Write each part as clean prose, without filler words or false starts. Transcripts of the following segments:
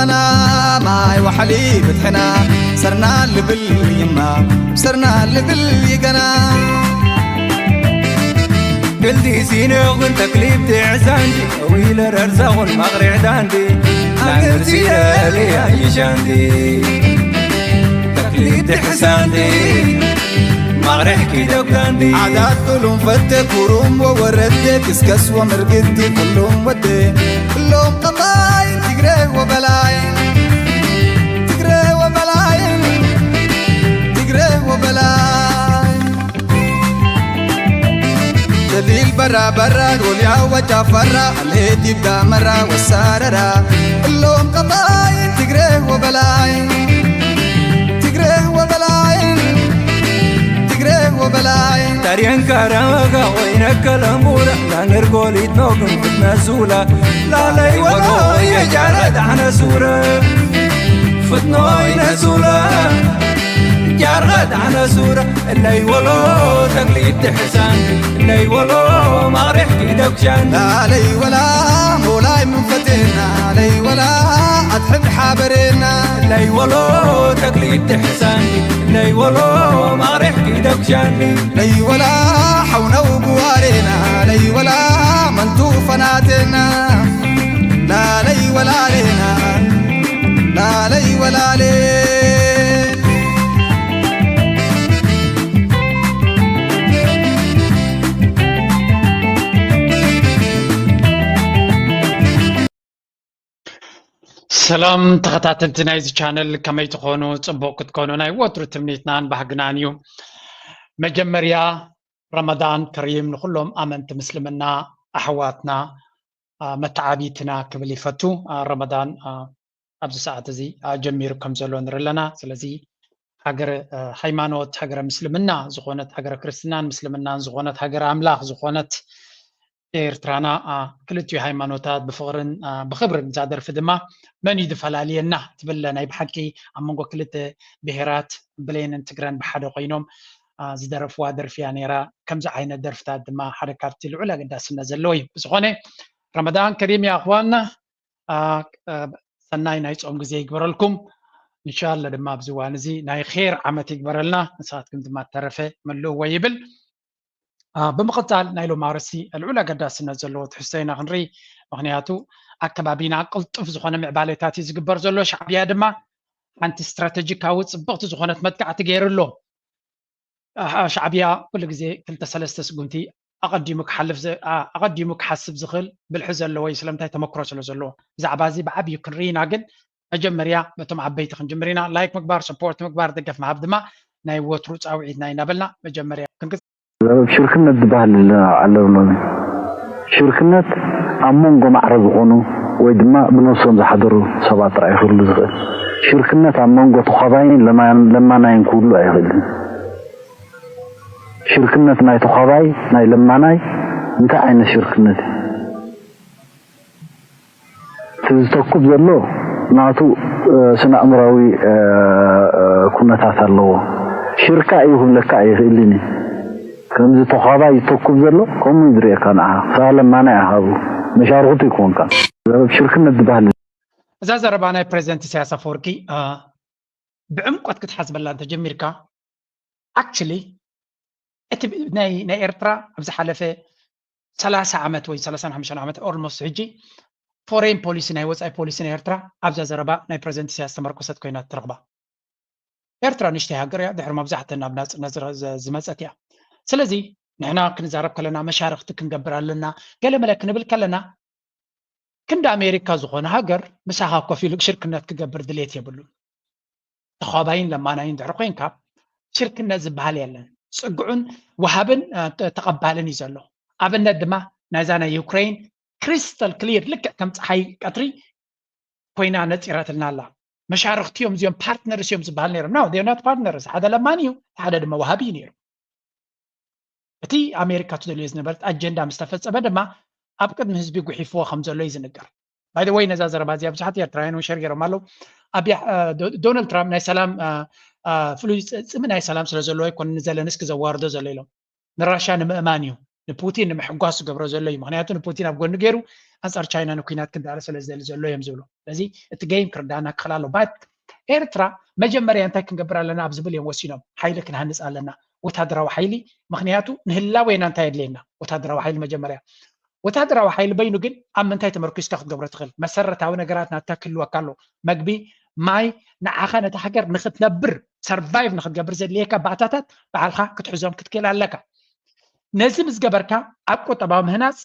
غنا ماي وحلي بتحنا صرنا لبل يما صرنا لبل يقنا قلدي سينو كنت تكليف تعزاندي ويل الرزاق المغرع داندي نعرسي لي عيشاندي تكليف تحساندي مغرح كده وكاندي عادات كلهم فتك وروم ووردك اسكس ومرقدي كلهم ودي كلهم قطاين تقري وبلاين تقري وبلاين تقري وبلاين دليل برا برا قول يا وجه فرا اللي تبدا مرة والساررة كلهم قطاين تقري وبلاين تقري وبلاين وبلاين تارين كرامك وينك الأمورة لا نرقولي تنوكم فتنا سولة لا لا يولو يجارد عنا سورة فتنوين سولة جارد عنا سورة اللي يولو تقليد تحسان اللي يولو ما رح كيدك شان لا لي ولا مولاي من فتنا لي ولا أتحب حابرنا اللي يولو تقليد تحسان اللي يولو ما رح كيدك شان لي ولا حونا وقوارنا لي ولا منتو فناتنا لا لي ولا لنا لا لي ولا لي سلام تخطاتلتي نايز channel كما تكونوا صبوك تكونوا ناي وتر تمنيتنان بحقنانيو مجمريا رمضان كريم نخلهم امنت مسلمنا احواتنا متعابيتنا كبلي فتو رمضان ابز ساعه زي جميركم زلو نرلنا سلازي هاجر هايمانوت هاجر مسلمنا زخونت هاجر كريستيان مسلمنا زخونت هاجر املاح زخونت إيرترانا كلتي هايمانوتات بفقرن بخبرن زادر في دما من يدفع علينا تبلنا يبحكي عمونغو كلت بهرات بلين انتجران بحدا قينوم زدرف وادر في نيرا كم زعينا درفتات دما حركات العلا قداس نزلوي بسخونه رمضان كريم يا اخواننا سناي نايت ام غزي يكبر لكم ان شاء الله دما بزوان زي ناي خير عمت يكبر لنا نساتكم دما ترفه ملو ويبل بمقتال نايلو مارسي العلا قداس نزلو حسين خنري مغنياتو اكبابينا قلطف زخونه معباليتاتي زغبر زلو شعبيا دما انت استراتيجيكاو صبغت زخونه مدقع تغيرلو شعبيا كل غزي كلتا سلسته سغونتي اقدمك حلف اقدمك حسب زخل بالحزن لو يسلمتاي تمكرو زلو زعبازي بعبي كرينا قد اجمريا بتم عبيت خنجمرينا لايك مكبار سبورت مكبار دقف مع عبدما ناي وترو صاوعيد ناي نبلنا مجمريا شركنا دبال على شركنا أمونغو معرض غنو ويدما بنصهم زحضروا سبعة رأي خلو زغل شركنا أمونغو تخضاين لما ناين كله أي خلو شركنا ناي تخضاي ناي لما ناي انت عين شركنا تزتوكب زلو ناتو سنة أمراوي كنا تاثر شركة أيهم لك أي خليني كم تخاضي تكوب زلو كم يدري كان سالم ما نعهابو مشارغتي يكون كان شركنا الدبال زاز ربانا بريزنت سياسة فوركي بعمق وقت كتحسب الله انت جميركا actually ناي ايرترا ابز حلفه 30 عامات وي 35 عامات اولموست هجي فورين بوليسي ناي وصاي بوليسي ناي ايرترا ابز زربا ناي بريزنت سياسة مركزت كوينات ترغبا ايرترا نشتي هاجر يا دحر مبزحتنا بناس نزر زمصتيا سلازي نحنا كنزارب كلنا مشارخ كنقبر لنا قال ملك نبل كلنا كند امريكا زخون هاجر مساها كفيل شركنات كقبر دليت يبلون تخابين لما انا يندرقين كاب شركنا زبال يلن صقعون وهابن تقبالن يزلو ابن دما نازانا يوكرين كريستال كلير لك كم حي قطري كوينا نصيراتنا الله مشارختيهم زيهم بارتنرز يوم زبال نير نو دي نوت بارتنرز هذا لمانيو هذا دما وهابي نير تي امريكا تدلي زنبرت اجندا مستفصبه دما ابقد من حزب يغحفوا خمزلو يزنقر باي ذا واي نزازر بازي ابصحت يتراين وشرغيرو مالو ابي دونالد ترامب ناي سلام فلوس من ناي سلام سلازلو يكون زلنسك زواردو زليلو نراشان مأمانيو ንፑቲን ንምሕጓስ ዝገብሮ ዘሎ እዩ ምክንያቱ ንፑቲን ኣብ ጎኒ ገይሩ ኣንጻር ቻይና ንኩናት ክንዳለ ስለ ዝደሊ ዘሎ እዮም ዝብሉ ስለዚ እቲ ጌም ክርዳና ክኽእል ኣሎ ባት ኤርትራ መጀመርያ እንታይ ክንገብር ኣለና ኣብ ዝብል እዮም ወሲኖም ሓይሊ ክንሃንፅ ኣለና ወታደራዊ ሓይሊ ምክንያቱ ንህላወና እንታይ የድልየና ወታደራዊ ሓይሊ መጀመርያ ወታደራዊ ሓይሊ በይኑ ግን ኣብ ምንታይ ተመርኪዝካ ክትገብሮ ትኽእል መሰረታዊ ነገራት ናታ ክህልወካ ኣሎ መግቢ ማይ ንዓኻ ነታ ሃገር ንኽትነብር ሰርቫይቭ ንኽትገብር ዘድልየካ ባእታታት በዓልካ ክትሕዞም ክትክእል ኣለካ ነዚ ምስ ገበርካ ኣብ ቁጠባዊ ምህናፅ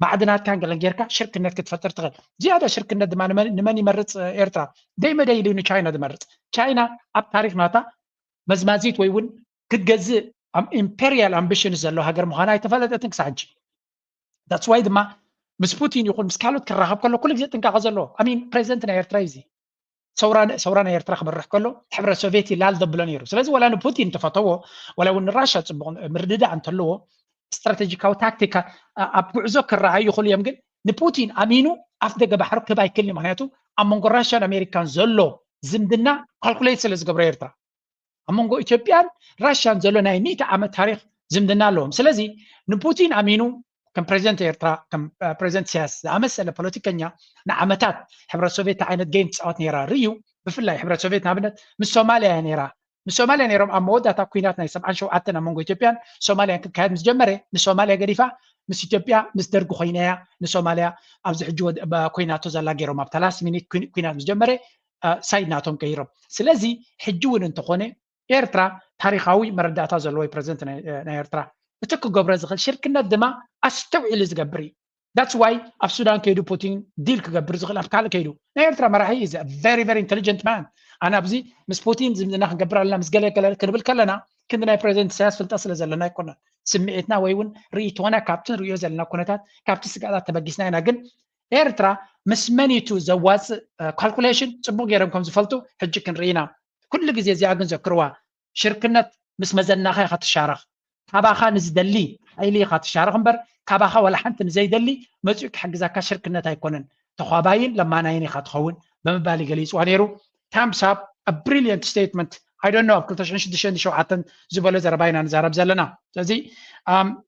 ማዕድናትካን ገለን ጌርካ ሽርክነት ክትፈጥር ትኽእል ዝያዳ ሽርክነት ድማ ንመን ይመርፅ ኤርትራ ደይመደይ ኢሉ ንቻይና ዝመርፅ ቻይና ኣብ ታሪክ ናታ መዝማዚት ወይ እውን ክትገዝእ ኢምፔሪያል ኣምቢሽንስ ዘለዎ ሃገር ምዃና ኣይተፈለጠትን ክሳብ ሕጂ that's why ድማ ምስ ፑቲን ይኹን ምስ ካልኦት ክራኸብ ከሎ ኩሉ ግዜ ጥንቃቐ ዘለዎ ኣሚን ፕሬዚደንት ናይ ኤርትራ እዩ ሰውራ ናይ ኤርትራ ክመርሕ ከሎ ሕብረት ሶቪየት ይላል ዘብሎ ነይሩ ስለዚ ወላ ንፑቲን ተፈተዎ ወላ እውን ንራሻ ፅቡቕ ምርድዳእ እንተለዎ استراتيجيكاو تاكتيكا ابغزو كراي يخول يمكن نبوتين امينو اف دغ بحر كباي كلني معناتو امونغو راشيان امريكان زلو زمدنا كالكوليت سلز غبر ايرترا امونغو ايثيوبيان راشيان زلو ناي 100 عام تاريخ زمدنا لهم سلازي نبوتين امينو كم بريزيدنت ايرترا كم بريزيدنت سياس امسل بوليتيكانيا نعمتات حبر السوفيت عينت جيمز اوت نيرا ريو بفلاي حبر السوفيت نابنت من الصوماليا نيرا الصوماليا نيروم اموداتا كويناتنا يسبعن شو عتنا مونغو ايثيوبيان صوماليا كاد مزجمره الصوماليا غريفا مس ايثيوبيا مس درغو خوينايا الصوماليا ابز حجو كويناتو زلا غيروم اب 3 مينيت كوينات مزجمره سايدناتهم كيروم سلازي حجون انت خونه ايرترا تاريخاوي مرداتا زلوي بريزنت نا ايرترا بتكو غبر زخل شركنا دما استوعي لزغبري that's why اب سودان كيدو بوتين ديل كغبر زخل افكال كيدو ايرترا مراحي is a very very intelligent man انا بزي مس بوتين زمنا نغبر لنا مس قال كنبل كلنا كنا بريزنت سياس فلتصل زلنا يكون سمعتنا ويون ريتونا كابتن ريو زلنا كونتات كابتن سقاطات تبغيسنا هنا ግን ኤርትራ ምስ መኒቱ ዘዋፅ ካልኩሌሽን ጽቡቕ ገይሮም ከም ዝፈልጡ ሕጂ ክንርኢና ኩሉ ግዜ እዚኣ ግን ዘክርዋ ሽርክነት ምስ መዘናኸ ኢኻ ትሻረኽ ካባኻ ንዝደሊ ሓይሊ ኢኻ ትሻረኽ እምበር ካባኻ ወላ ሓንቲ ንዘይደሊ መፅኡ ክሕግዛካ ሽርክነት ኣይኮነን ተኸባይን ለማናይን ኢኻ ትኸውን በመባል ገሊፅዋ ነይሩ thumbs up a brilliant statement I don't know of كلتشن زبالة زرباينا نزارب زلنا زي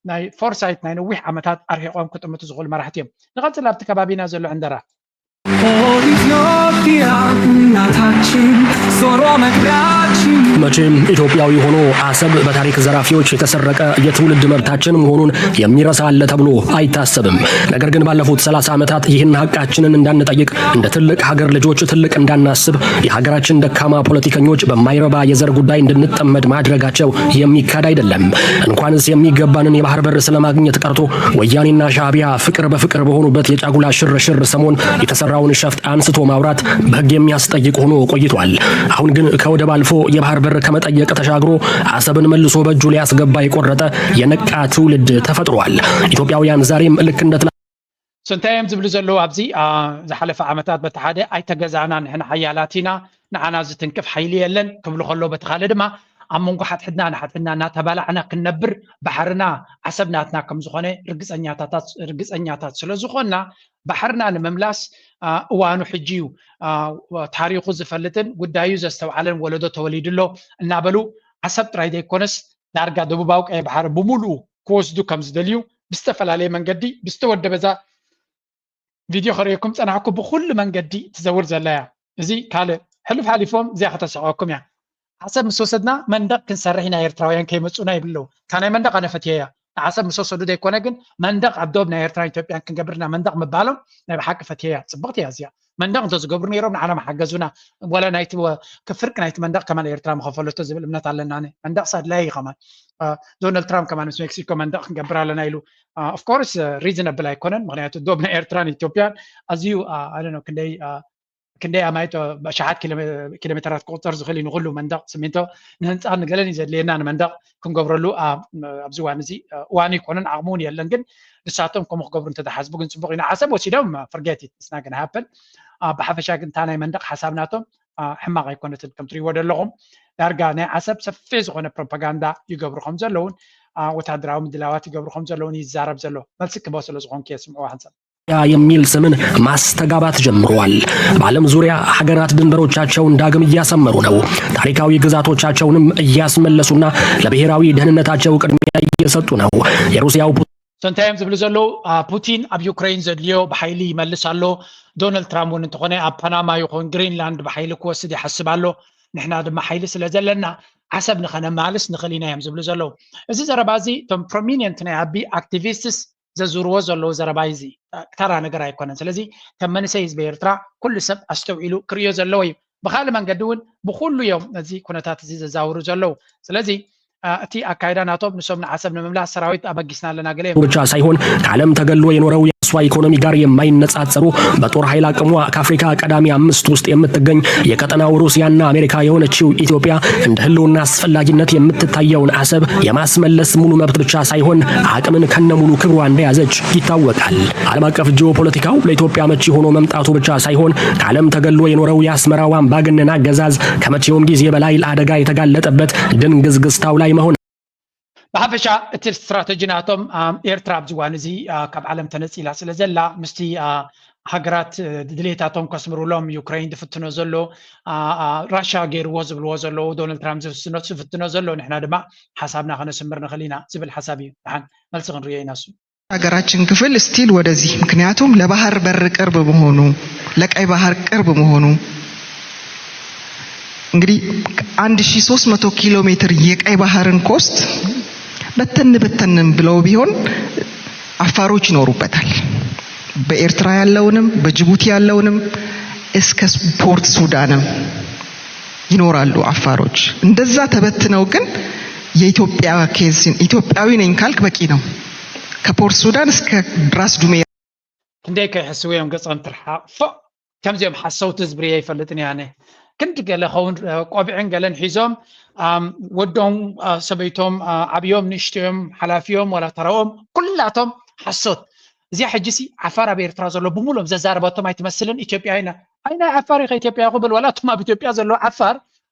ناي فورسايت ناي نوح عمتات أرهقهم كتب متزغول مرحتهم نقلت لابد كبابينا زلو عندنا መቼም ኢትዮጵያዊ ሆኖ አሰብ በታሪክ ዘራፊዎች የተሰረቀ የትውልድ መብታችን መሆኑን የሚረሳ አለ ተብሎ አይታሰብም። ነገር ግን ባለፉት 30 ዓመታት ይህን ሀቃችንን እንዳንጠይቅ እንደ ትልቅ ሀገር ልጆች ትልቅ እንዳናስብ የሀገራችን ደካማ ፖለቲከኞች በማይረባ የዘር ጉዳይ እንድንጠመድ ማድረጋቸው የሚካድ አይደለም። እንኳንስ የሚገባንን የባህር በር ስለማግኘት ቀርቶ ወያኔና ሻዕቢያ ፍቅር በፍቅር በሆኑበት የጫጉላ ሽርሽር ሰሞን የተሰራውን ሸፍጥ አንስቶ ማውራት በሕግ የሚያስጠይቅ ሆኖ ቆይቷል። አሁን ግን ከወደብ አልፎ የባህር በር ከመጠየቅ ተሻግሮ አሰብን መልሶ በእጁ ሊያስገባ የቆረጠ የነቃ ትውልድ ተፈጥሯል። ኢትዮጵያውያን ዛሬም ልክ እንደ سنتايم زبل زلو أبزي زحلف عمتات بتحدى أي تجزعنا نحن حيالاتنا نعنا زتنكف حيلي لن قبل خلو بتخالد ما عمونكو حدنا نتبالعنا كنبر بحرنا عسبناتنا كم زخنة رجس أنياتات سلو زخنا بحرنا المملاس وانو حجيو تاريخ زفلتن ودايوز استوعلن ولدو توليد له النابلو عسب ترايدي كونس دارجا دبوباوك أي بحر بمولو كوس دو كم زدليو بستفل عليه من قدي بستود بذا فيديو خريكم أنا عكوا بكل من قدي تزور زلايا زي كاله حلو في حالفهم زي حتى سعاكم يعني حسب مسوسدنا مندق كنسرحنا إيرتراويان كي مسؤولنا يبلو كان مندق أنا فتيا حسب مسوسدو ده يكون أجن مندق عبدوبنا إيرتراويان إثيوبيان كن قبرنا مندق مبالم نبي حق فتيا صبغت يا زيا مندق دوز قبرني يروم على ما حجزونا ولا نايت كفرق نايت مندق كمان إيرترا مخفلته زي بالمنات على الناني مندق صار لاي كمان دونالد ترامب كمان في مكسيكو مندق قبر على نايلو of course reasonable يكونن معناته دوبنا إيرترا إثيوبيان as you I don't know كندي أمايتو بشحات كيلومترات قطر زخلي نقوله مندق سميته نهنت أنا قالني زاد لينا أنا مندق كم قبرلو أبزوان زي واني كونن عموني لكن لساتهم كم قبرن تدحسبوا كن سبقينا حسب وسيدهم forget it it's not gonna happen بحفشة كنت أنا مندق حسابناتهم حماق يكون تكمتري وده لهم درجانة حسب سفيز غنا propaganda يقبروا خمسة لون وتدراهم دلوات يقبروا خمسة لون يزارب زلوا ملسك بوصل زغون كيس معوانسا የሚል ስምን ማስተጋባት ጀምሯል። በዓለም ዙሪያ ሀገራት ድንበሮቻቸውን ዳግም እያሰመሩ ነው። ታሪካዊ ግዛቶቻቸውንም እያስመለሱና ለብሔራዊ ደህንነታቸው ቅድሚያ እየሰጡ ነው። የሩሲያው سنتايم زبل زلو بوتين اب يوكرين زدليو بحيلي يملسالو دونالد ترامب ونتخوني اب بنما يكون جرينلاند بحيلي كوسد يحسبالو نحنا دما حيلي سلازلنا حسب نخنا مالس نخلينا يم زبل زلو ازي زربازي توم برومينينت نابي اكتيفيستس ززورو زلو زربايزي ترى نغرا يكونن سلازي تمنسيز بيرترا كل سب استوعيلو كريو زلوي بخال منقدون بكل يوم ازي كونتات زي زاورو زلو سلازي እቲ አካይዳ ናቶም ንሶም ንዓሰብ ንምምላስ ሰራዊት አበጊስና ለና ገለ ብቻ ሳይሆን ከዓለም ተገሎ የኖረው የሷ ኢኮኖሚ ጋር የማይነጻጸሩ በጦር ኃይል አቅሟ ከአፍሪካ ቀዳሚ 5 ውስጥ የምትገኝ የቀጠናው ሩሲያና አሜሪካ የሆነችው ኢትዮጵያ እንደ ህልውና አስፈላጊነት የምትታየውን አሰብ የማስመለስ ሙሉ መብት ብቻ ሳይሆን አቅምን ከነሙሉ ክብሯ እንደያዘች ይታወቃል። ዓለም አቀፍ ጂኦፖለቲካው ለኢትዮጵያ መቺ ሆኖ መምጣቱ ብቻ ሳይሆን ከዓለም ተገሎ የኖረው የአስመራው አምባገነን አገዛዝ ከመቼውም ጊዜ በላይ ለአደጋ የተጋለጠበት ድንግዝግዝታው ላይ መሆን بحفشة استراتيجي ناتهم إيرترا بزوان زي كاب عالم تنسيلا سلازلا مستي هاجرات دليتاتهم كسمروا لهم يوكرين دفتنا زلوا راشا غير وزبل وزلوا دونالد ترامب زفت فتنا زلوا نحن دما حسابنا خلنا سمرنا خلينا زبل حسابي عن ملصقن رياي ناسو ሀገራችን ክፍል ስቲል ወደዚህ ምክንያቱም ለባህር በር ቅርብ መሆኑ ለቀይ ባህር ቅርብ መሆኑ እንግዲህ 1300 ኪሎ ሜትር የቀይ ባህርን ኮስት በተንበተንም ብለው ቢሆን አፋሮች ይኖሩበታል። በኤርትራ ያለውንም በጅቡቲ ያለውንም እስከ ፖርት ሱዳንም ይኖራሉ አፋሮች። እንደዛ ተበትነው ግን የኢትዮጵያ ኬዝን ኢትዮጵያዊ ነኝ ካልክ በቂ ነው። ከፖርት ሱዳን እስከ ድራስ ዱሜ እንደك يحسويهم قصم ترحا ف كم زيهم حسوت زبريه يفلتني يعني كنت قال هون قابعين قالن حيزهم ودهم سبيتهم عبيهم نشتهم حلافيهم ولا تراهم كلاتهم حسوت زي حجسي عفار بيرترا زلو بمولهم زارباتهم يتمثلن اثيوبيا هنا اين عفار اثيوبيا قبل ولا تما باثيوبيا زلو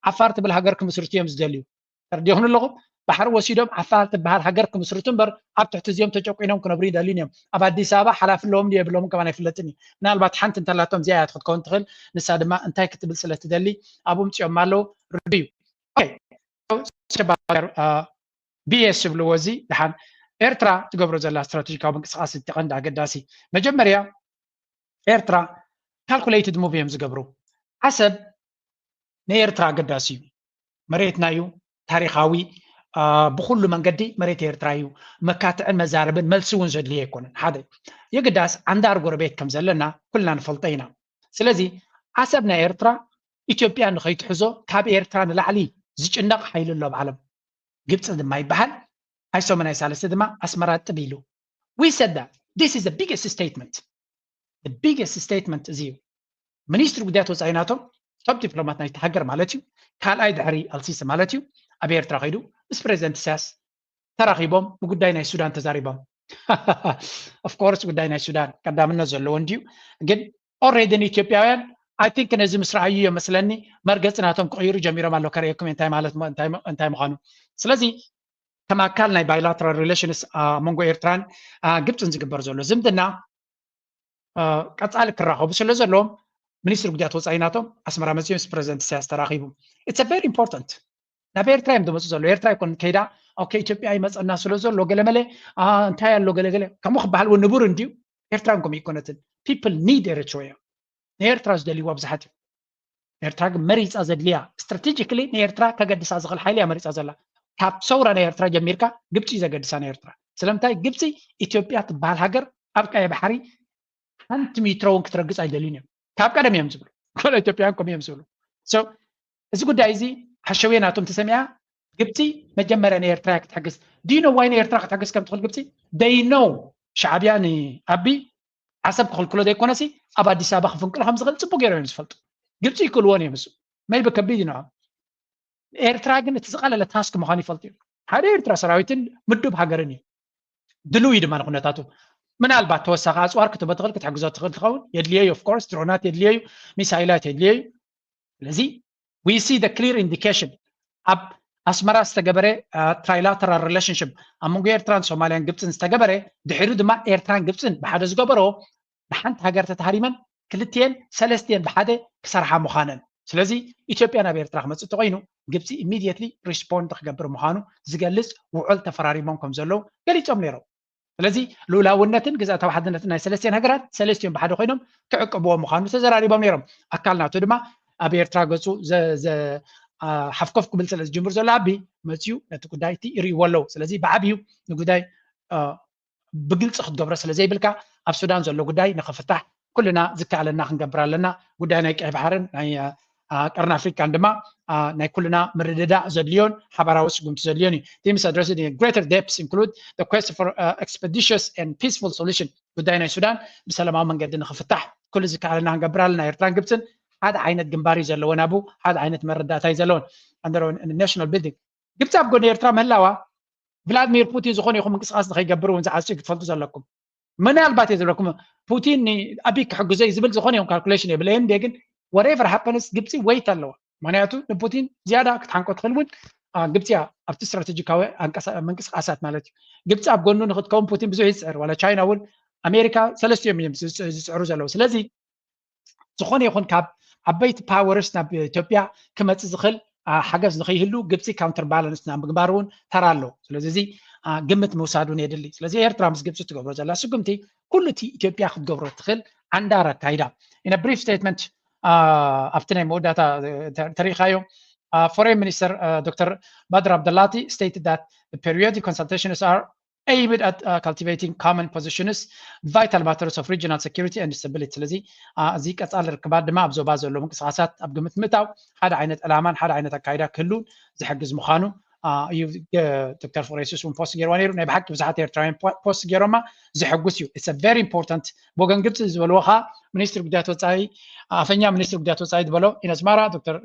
عفار تبل هاجركم مسرتيهم زدليو ترديهم اللغه بحر وسيدهم عفار تبهر هاجركم مسرتهم بر اب تحت زيهم تجوقينهم كنبري دالينهم اب اديس ابا حلاف لهم دي بلهم كمان يفلتني نالبات حنت انت لاتهم زي تاخذ كون تخل نسا دما انت كتبل سلتدلي ابو مصيوم مالو ربيو اوكي بيس بلوزي دحان ኤርትራ ትገብሮ ዘላ ስትራቴጂካዊ እንቅስቃሴ ተቀንዳ አገዳሲ መጀመሪያ ኤርትራ ካልኩሌትድ ሙቭ እዮም ዝገብሩ አሰብ ንኤርትራ አገዳሲ መሬትና እዩ ታሪኻዊ ብኩሉ መንገዲ መሬት ኤርትራ እዩ መካትዕን መዛረብን መልሲ እውን ዘድልየ ኣይኮነን ሓደ የግዳስ አንዳር ጎረቤት ከም ዘለና ኩልና ንፈልጦ ኢና ስለዚ አሰብና ኤርትራ ኢትዮጵያ ንኸይትሕዞ ካብ ኤርትራ ንላዕሊ ዝጭነቕ ሓይሊ ኣሎ ብዓለም ግብፂ ድማ ይበሃል I saw when I said Sidma Asmarat Tabilu. We said that this is the biggest statement. The biggest statement is you. Minister Gudat was Ainato, top diplomat night Hagar Malatu, Kal Aidari Alsisa Malatu, Aber Trahidu, this president says Tarahibom, Gudina Sudan Tazaribom. Of course, Gudina Sudan, Kadamana Zalon you. Again, already in Ethiopia, I think in Azimsrahi Maslani, Margats and Atom Koyru Jamira Malokari comment time Hanu. Slazi. كما كان لنا bilateral relations مونغو إيرتران جبتن زقبر زلو زمدنا قطعال كراهو بسلو زلو منيستر قديات وصايناتهم أسمرا مزيوس بريزنت سياس تراخيبهم it's a very important نبي إيرترايم دو مسو زلو إيرتراي كون كيدا أوكي إثيوبيا يمس أنا سلو زلو قلملي انتهى اللو قلقلي كمو خبال ونبور انديو إيرترايم كوم يكونتن people need Eritrea إيرتراز دلي وابزحاتي إيرتراي مريز أزدليا strategically إيرتراي كقدس أزغل حاليا مريز أزلا ካብ ሰውራ ናይ ኤርትራ ጀሚርካ ግብፂ ዘገድሳ ናይ ኤርትራ ስለምንታይ ግብፂ ኢትዮጵያ ትበሃል ሃገር ኣብ ቀይ ባሕሪ ሓንቲ ሜትሮ እውን ክትረግፅ ኣይደልዩን እዮም ካብ ቀደም እዮም ዝብሉ ኮለ ኢትዮጵያን ኮም እዮም ዝብሉ እዚ ጉዳይ እዚ ሓሸውየ ናቶም ተሰሚያ ግብፂ መጀመርያ ናይ ኤርትራ ክትሕግዝ ዲኖ ዋይ ናይ ኤርትራ ክትሕግዝ ከም ትኽእል ግብፂ they know ሻዕብያ ንኣቢ ዓሰብ ክኽልክሎ ዘይኮነሲ ኣብ ኣዲስ ኣበባ ክፍንቅሎ ከም ዝኽእል ፅቡቅ ገይሮም እዮም ዝፈልጡ ግብፂ ይክልዎን እዮም እሱ መይበ ከቢድ ነው ኤርትራ ግን እትዝቃለለ ታስክ መኻን ይፈልጥዩ ሓደ ኤርትራ ሰራዊትን ምድብ ሃገርን እዩ ድልው ድማ ንኹነታቱ ምናልባት ተወሳኺ ኣፅዋር ክትበትኽእል ክትሕግዞ ትኽእል ትኸውን የድልየዩ ኦፍ ኮርስ ድሮናት የድልየዩ ሚሳይላት የድልየዩ ስለዚ we see the clear indication ኣብ ኣስመራ ዝተገበረ ትራይላተራል ሪሌሽንሽፕ ኣብ መንጎ ኤርትራን ሶማልያን ግብፅን ዝተገበረ ድሕሪኡ ድማ ኤርትራን ግብፅን ብሓደ ዝገበሮ ብሓንቲ ሃገር ተታሃሪመን ክልትየን ሰለስትየን ብሓደ ክሰርሓ ምዃነን ስለዚ ኢትዮጵያ ናብ ኤርትራ ክመፅእ ተኮይኑ ግብፂ ኢሚዲየትሊ ሪስፖንድ ክገብር ምዃኑ ዝገልጽ ውዕል ተፈራሪሞም ከም ዘለው ገሊፆም ነይሮም ስለዚህ ሉላውነትን ግዛታዊ ሓድነትን ናይ ሰለስተ ሃገራት ሰለስቲኦም ብሓደ ኮይኖም ክዕቅብዎም ምዃኑ ተዘራሪቦም ነይሮም ኣካል ናቱ ድማ ኣብ ኤርትራ ገፁ ሓፍኮፍ ክብል ስለ ዝጅምር ዘሎ ኣቢ መፅኡ ነቲ ጉዳይ እቲ ይርእይዎ ኣለዉ ስለዚ ብዓብዩ ንጉዳይ ብግልፂ ክትገብሮ ስለ ዘይብልካ ኣብ ሱዳን ዘሎ ጉዳይ ንኽፍታሕ ኩልና ዝከኣለና ክንገብር ኣለና ጉዳይ ናይ ቀይ ባሕርን ናይ ቀርኒ ኣፍሪካን ድማ ናይ ኩልና ምርድዳእ ዘድልዮን ሓበራዊ ስጉምቲ ዘድልዮን እዩ ቲምስ addressed in greater depths include the quest for expeditious and peaceful solution ጉዳይ ናይ ሱዳን ብሰላማዊ መንገዲ ንኽፍታሕ ኩሉ ዝከኣለና ክንገብር ኣለና ኤርትራን ግብፅን ሓደ ዓይነት ግንባር እዩ ዘለወን ኣቡ ሓደ ዓይነት መረዳእታ እዩ ዘለወን under national building ግብፅ ኣብ ጎኒ ኤርትራ ምህላዋ ቭላድሚር ፑቲን ዝኾነ ይኹም ምንቅስቃስ ንኸይገብሩ እውን ዝዓፅዩ ክትፈልጡ ዘለኩም ምናልባት እየ ዝብለኩም ፑቲን ኣብይ ክሕግዞ እዩ ዝብል ዝኾነ ይኹም ካልኩሌሽን የብለየን ግን whatever happens ግብፂ ወይት ኣለዋ ምክንያቱ ንፑቲን ዝያዳ ክትሓንቆ ትኽእል እውን ግብፂ ኣብቲ ስትራቴጂካዊ ምንቅስቃሳት ማለት እዩ ግብፂ ኣብ ጎኑ ንክትከውን ፑቲን ብዙሕ ይፅዕር ዋላ ቻይና እውን ኣሜሪካ ሰለስቲኦም እዮም ዝፅዕሩ ዘለዉ ስለዚ ዝኾነ ይኹን ካብ ዓበይቲ ፓወርስ ናብ ኢትዮጵያ ክመፅእ ዝኽእል ሓገዝ ንኸይህሉ ግብፂ ካውንተር ባላንስ ናብ ምግባር እውን ተራ ኣሎ ስለዚ እዚ ግምት ምውሳድ እውን የድሊ ስለዚ ኤርትራ ምስ ግብፂ ትገብሮ ዘላ ስጉምቲ ኩሉ እቲ ኢትዮጵያ ክትገብሮ ትኽእል ዓንዳር ኣካይዳ in a brief statement after ናይ መወዳእታ ተሪኻዮ foreign minister Dr. Badr Abdulati stated that the periodic consultations are aimed at cultivating common positions vital matters of regional security and stability ስለዚ እዚ ቀፃሊ ርክባት ድማ ኣብ ዞባ ዘሎ ምንቅስቃሳት ኣብ ግምት ምእታው ሓደ ዓይነት ዕላማን ሓደ ዓይነት ኣካይዳ ክህሉን ዝሕግዝ ምዃኑ እዩ ዶክተር ፎሬሲስ እውን ፖስት ገይርዋ ነይሩ ናይ ብሓቂ ብዙሓት ኤርትራውያን ፖስት ገይሮማ ዝሕጉስ እዩ it's a very important ብወገን ግብፂ ዝበልዎ ከዓ ሚኒስትሪ ጉዳያት ወፃኢ ኣፈኛ ሚኒስትሪ ጉዳያት ወፃኢ ዝበሎ ኢን ኣስማራ ዶክተር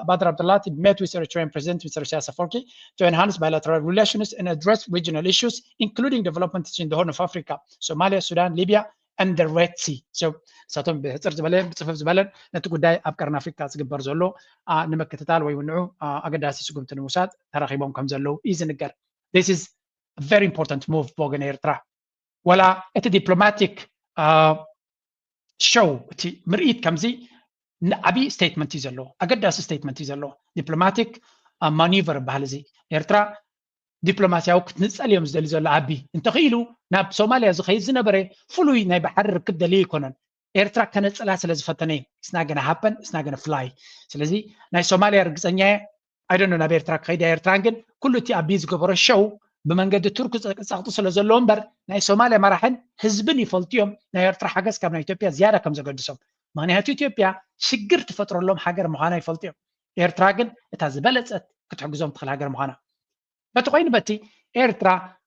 Badr Abdulati met with Eritrean President Mr. Isaias Afwerki to enhance bilateral relations and address regional issues, including developments in the Horn of Africa, Somalia, Sudan, Libya, and the Red Sea. So, ساتون بهتر زبالين بتصفف زبالين نتقول داي أبكر أفريقيا تجبر زلو نمك تتال ويونعو أقداسي سقوم تنموسات تراخيبهم كم زلو إذا نقدر. This is a very important move بوغن إيرترا. ولا إت diplomatic show تي مرئيت كمزي أبي statement يزلو أقداسي statement يزلو diplomatic maneuver بهالزي إيرترا دبلوماسيا وقت نسأل يوم زدلي زول عبي انتقيلوا ناب سوماليا زخيز نبرة فلوي ناي بحر ركب دليل كونن إيرترا كانت سلاسة لزفتني it's not gonna happen it's not gonna fly سلزي ناي سوماليا رجزنيا I don't know نبي إيرترا قيدا إيرترانجن كله تي أبيز قبر الشو بمنجد الترك ساقطوا سلزول لومبر ناي سوماليا مرحن حزبني فلتيهم ناي إيرترا حاجز كم ناي إثيوبيا زيادة كم زقدسهم ما نهاية إثيوبيا شجرت فترة لهم حجر مهانا يفلتيهم إيرتراجن اتهزبلت كتحجزهم تخل حجر مهانا بتقين بتي إيرترا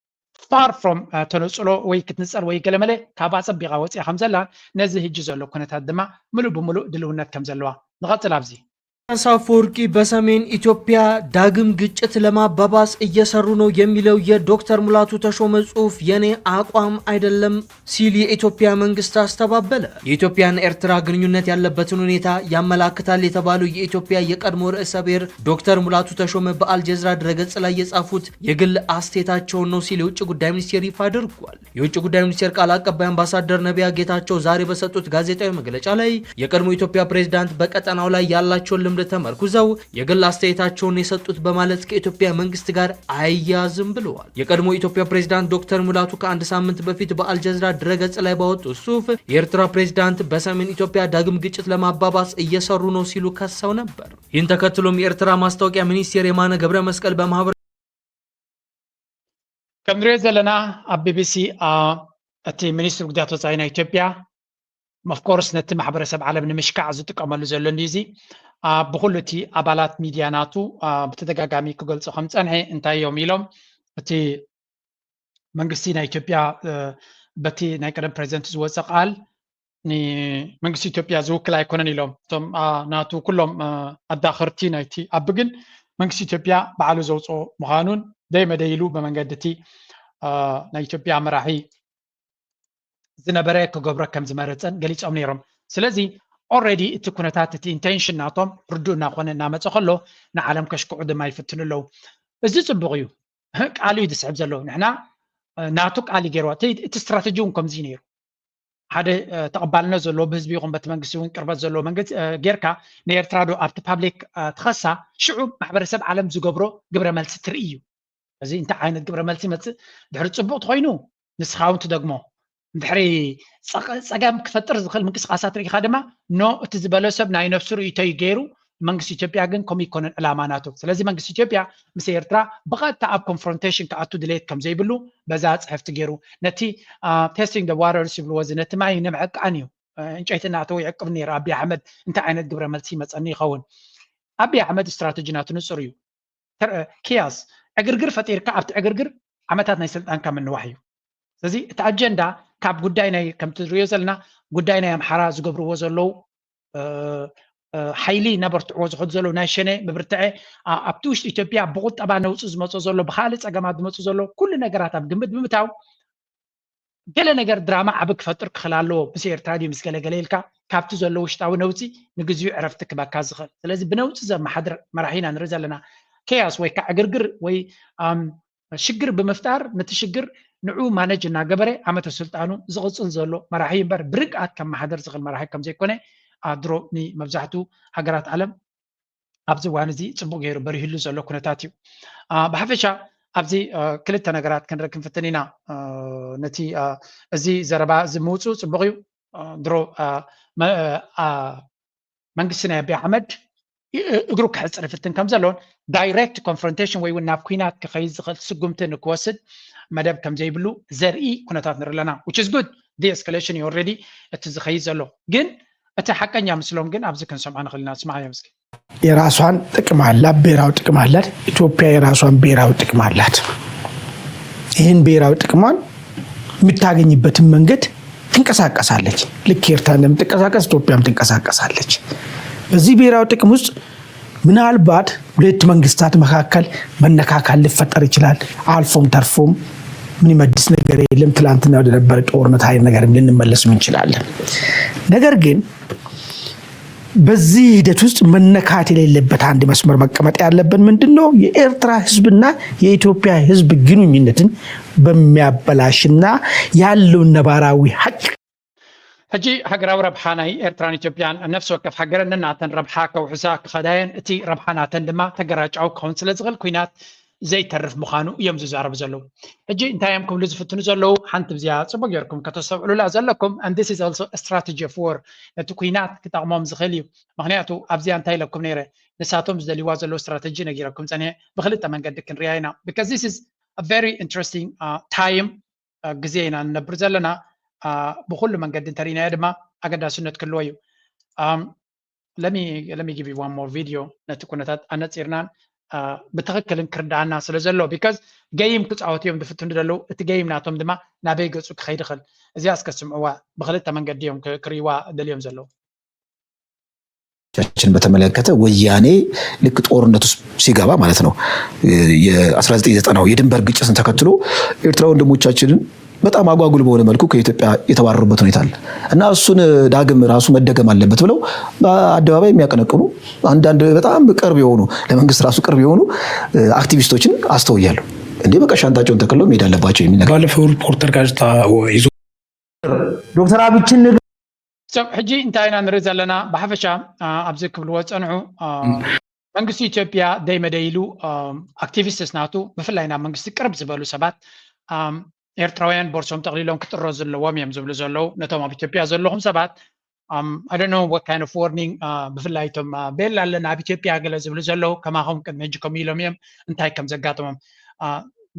far from تنصلو ويكتنصل ويكلمله كاباسب بيغاوص يا خمزلا نزه جزلو كنت هدما ملو بملو دلونات كمزلوا نغطل ابزي ኢሳያስ አፈወርቂ በሰሜን ኢትዮጵያ ዳግም ግጭት ለማባባስ እየሰሩ ነው የሚለው የዶክተር ሙላቱ ተሾመ ጽሁፍ የኔ አቋም አይደለም ሲል የኢትዮጵያ መንግስት አስተባበለ። የኢትዮጵያና ኤርትራ ግንኙነት ያለበትን ሁኔታ ያመላክታል የተባለው የኢትዮጵያ የቀድሞ ርዕሰ ብሔር ዶክተር ሙላቱ ተሾመ በአልጀዝራ ድረገጽ ላይ የጻፉት የግል አስተያየታቸውን ነው ሲል የውጭ ጉዳይ ሚኒስቴር ይፋ አድርጓል። የውጭ ጉዳይ ሚኒስቴር ቃል አቀባይ አምባሳደር ነቢያ ጌታቸው ዛሬ በሰጡት ጋዜጣዊ መግለጫ ላይ የቀድሞ ኢትዮጵያ ፕሬዝዳንት በቀጠናው ላይ ያላቸውን ልምድ ተመርኩዘው የግል አስተያየታቸውን የሰጡት በማለት ከኢትዮጵያ መንግስት ጋር አያያዝም ብለዋል። የቀድሞ ኢትዮጵያ ፕሬዝዳንት ዶክተር ሙላቱ ከአንድ ሳምንት በፊት በአልጀዝራ ድረገጽ ላይ ባወጡት ጽሁፍ የኤርትራ ፕሬዝዳንት በሰሜን ኢትዮጵያ ዳግም ግጭት ለማባባስ እየሰሩ ነው ሲሉ ከሰው ነበር። ይህን ተከትሎም የኤርትራ ማስታወቂያ ሚኒስቴር የማነ ገብረ መስቀል በማህበር ከምድሬ ዘለና ኣብ ቢቢሲ እቲ ሚኒስትሪ ጉዳያት ወፃኢ ናይ ኢትዮጵያ መፍኮርስ ነቲ ማሕበረሰብ ዓለም ንምሽካዕ ዝጥቀመሉ ዘሎ እንዲዚ ብኩሉ እቲ ኣባላት ሚድያ ናቱ ብተደጋጋሚ ክገልጹ ከም ፀንሐ እንታይ እዮም ኢሎም እቲ መንግስቲ ናይ ኢትዮጵያ በቲ ናይ ቀደም ፕሬዚደንት ዝወፀ ቃል ንመንግስቲ ኢትዮጵያ ዝውክል ኣይኮነን ኢሎም እቶም ናቱ ኩሎም ኣዳኽርቲ ናይቲ ኣብ ግን መንግስቲ ኢትዮጵያ በዓሉ ዘውፅኦ ምዃኑን ደይመደይሉ ብመንገዲ እቲ ናይ ኢትዮጵያ መራሒ ዝነበረ ክገብሮ ከም ዝመረፀን ገሊፆም ነይሮም። ስለዚ ኦልሬዲ እቲ ኩነታት እቲ ኢንቴንሽን ናቶም ርዱእ እናኾነ እናመፀ ከሎ ንዓለም ከሽክዑ ድማ ይፍትኑ ኣለዉ። እዚ ፅቡቅ እዩ ቃል እዩ ዝስሕብ ዘለዎ ንሕና ናቱ ቃል ገይርዋ እቲ ስትራቴጂ እውን ከምዚ ነይሩ ሓደ ተቐባልነት ዘለዎ ብህዝቢ ይኹን በቲ መንግስቲ እውን ቅርበት ዘለዎ መንግስቲ ጌርካ ንኤርትራ ዶ ኣብቲ ፓብሊክ ትኸሳ ሽዑ ማሕበረሰብ ዓለም ዝገብሮ ግብረ መልሲ ትርኢ እዩ እዚ እንታይ ዓይነት ግብረ መልሲ መጽእ ድሕሪ ጽቡቕ ተኮይኑ ንስኻውን ትደግሞ ድሕሪ ፀገም ክፈጥር ዝኽእል ምንቅስቃሳት ርኢኻ ድማ ኖ እቲ ዝበለ ሰብ ናይ ነፍሱ ርእይቶ ገይሩ መንግስቲ ኢትዮጵያ ግን ከምኡ ይኮነን ዕላማ ናቱ ስለዚ መንግስቲ ኢትዮጵያ ምስ ኤርትራ ብቐጥታ ኣብ ኮንፍሮንቴሽን ክኣቱ ድሌት ከም ዘይብሉ በዛ ፅሕፍቲ ገይሩ ነቲ ቴስቲንግ ደ ዋተርስ ይብልዎ እዚ ነቲ ማይ ንምዕቃን እዩ እንጨይቲ እናተወ ይዕቅብ ነይሩ ኣብይ ኣሕመድ እንታይ ዓይነት ግብረ መልሲ መፀኒ ይኸውን ኣብይ ኣሕመድ ስትራቴጂ ናቱ ንፁር እዩ ኪያስ ዕግርግር ፈጢርካ ኣብቲ ዕግርግር ዓመታት ናይ ስልጣንካ ምንዋሕ እዩ ስለዚ እቲ ኣጀንዳ ካብ ጉዳይ ናይ ከምቲ ንሪኦ ዘለና ጉዳይ ናይ ኣምሓራ ዝገብርዎ ዘለው ሓይሊ ነበርትዕዎ ዝኸዱ ዘለው ናይ ሸነ ምብርትዐ ኣብቲ ውሽጢ ኢትዮጵያ ብቁጠባ ነውፅእ ዝመፅኦ ዘሎ ብካልእ ፀገማት ዝመፅኡ ዘሎ ኩሉ ነገራት ኣብ ግምት ብምታው ገለ ነገር ድራማ ዓብ ክፈጥር ክኽእል ኣለዎ ምስ ኤርትራ ድዩ ምስ ገለገለ ኢልካ ካብቲ ዘሎ ውሽጣዊ ነውፂ ንግዚኡ ዕረፍቲ ክበካ ዝኽእል ስለዚ ብነውፂ ዘመሓድር መራሒና ንርኢ ዘለና ኬያስ ወይ ከዓ ዕግርግር ወይ ሽግር ብምፍጣር ነቲ ሽግር ንዑ ማነጅ እናገበረ ዓመተ ስልጣኑ ዝቕፅል ዘሎ መራሒ እምበር ብርግኣት ከም ማሕደር ዝኽእል መራሒ ከም ዘይኮነ ድሮ ንመብዛሕትኡ ሃገራት ዓለም ኣብዚ እዋን እዚ ፅቡቅ ገይሩ በሪህሉ ዘሎ ኩነታት እዩ ብሓፈሻ ኣብዚ ክልተ ነገራት ክንርኢ ክንፍትን ኢና ነቲ እዚ ዘረባ እዚ ምውፁእ ፅቡቅ እዩ ድሮ መንግስቲ ናይ ኣብይ ኣሕመድ እግሩ ክሕፅር ይፍትን ከም ዘሎን ዳይሬክት ኮንፍሮንቴሽን ወይ እውን ናብ ኩናት ክኸይድ ዝኽእል ስጉምቲ ንክወስድ መደብ ከም ዘይብሉ ዘርኢ ኩነታት ንርኢ ኣለና which is good de-escalation እዩ already እቲ ዝኸይድ ዘሎ ግን እቲ ሓቀኛ ምስሎም ግን ኣብዚ ክንሰምዖ ንኽእል ኢና ስማዕዮ ምስኪ የራሷን ጥቅም አላት ብሔራዊ ጥቅም አላት ኢትዮጵያ የራሷን ብሔራዊ ጥቅም አላት ይህን ብሔራዊ ጥቅሟን የምታገኝበትን መንገድ ትንቀሳቀሳለች ልክ ኤርትራ እንደምትንቀሳቀስ ኢትዮጵያም ትንቀሳቀሳለች በዚህ ብሔራዊ ጥቅም ውስጥ ምናልባት ሁለት መንግስታት መካከል መነካካል ሊፈጠር ይችላል አልፎም ተርፎም ምን ይመድስ ነገር የለም ትላንትና ወደ ነበር ጦርነት ኃይል ነገርም ልንመለስ እንችላለን ነገር ግን በዚህ ሂደት ውስጥ መነካት የሌለበት አንድ መስመር መቀመጥ ያለበት ምንድነው የኤርትራ ህዝብና የኢትዮጵያ ህዝብ ግንኙነትን በሚያበላሽና ያለው ነባራዊ ሀቅ ሕጂ ሃገራዊ ረብሓ ናይ ኤርትራን ኢትዮጵያን ነፍሲ ወከፍ ሃገረን ናተን ረብሓ ከውሕሳ ክኸዳየን እቲ ረብሓ ናተን ድማ ተገራጫው ክኸውን ስለ ዝኽእል ኩናት ዘይተርፍ ምዃኑ እዮም ዝዛረቡ ዘለው ሕጂ እንታይ እዮም ክብሉ ዝፍትኑ ዘለው ሓንቲ ብዚያ ፅቡቅ ጌርኩም ከተሰብዕሉላ ዘለኩም and this is also a strategy of war ነቲ ኩናት ክጠቕሞም ዝኽእል እዩ ምክንያቱ ኣብዚያ እንታይ ኢለኩም ነይረ ንሳቶም ዝደልይዋ ዘለው ስትራቴጂ ነጊረኩም ፀኒሐ ብክልተ መንገዲ ክንሪኣ ኢና because this is a very interesting time ግዜ ኢና ንነብር ዘለና بكل من قد انترينا يدما أقدر سنة كل ويو let me give you one more video نتكون أنا تصيرنا بتغكل نكرد عنا سلزلو because جايم كنت عوتيهم دفتون دلو تجايم ناتهم دما نبي جزء خير دخل زي أسكت سمعوا بخلت من قد يوم كريوا دليوم زلو ቻችን በተመለከተ ወያኔ ልክ ጦርነቱ ሲገባ ማለት ነው የ1990 የድንበር ግጭትን ተከትሎ ኤርትራ ወንድሞቻችንን በጣም አጓጉል በሆነ መልኩ ከኢትዮጵያ የተባረሩበት ሁኔታ አለ እና እሱን ዳግም ራሱ መደገም አለበት ብለው በአደባባይ የሚያቀነቅኑ አንዳንድ በጣም ቅርብ የሆኑ ለመንግስት ራሱ ቅርብ የሆኑ አክቲቪስቶችን አስተውያለሁ እንዴ በቃ ሻንጣቸውን ተከለው መሄድ አለባቸው የሚል ነገር ባለፈው ሪፖርተር ጋዜጣ ይዞ ዶክተር አብይን ሕጂ እንታይና ንርኢ ዘለና ብሓፈሻ ኣብዚ ክብልዎ ፀንዑ መንግስቲ ኢትዮጵያ ደይመደይሉ አክቲቪስትስ ናቱ ብፍላይ ናብ መንግስቲ ቅርብ ዝበሉ ሰባት ኤርትራውያን ቦርሶም ጠቕሊሎም ክጥሮ ዘለዎም እዮም ዝብሉ ዘለው ነቶም ኣብ ኢትዮጵያ ዘለኹም ሰባት I don't know what kind of warning ብፍላይ ቶም ቤላ ኣለና ኣብ ኢትዮጵያ ገለ ዝብሉ ዘለው ከማኹም ቅድሚ ሕጂ ከምኡ ኢሎም እዮም እንታይ ከም ዘጋጥሞም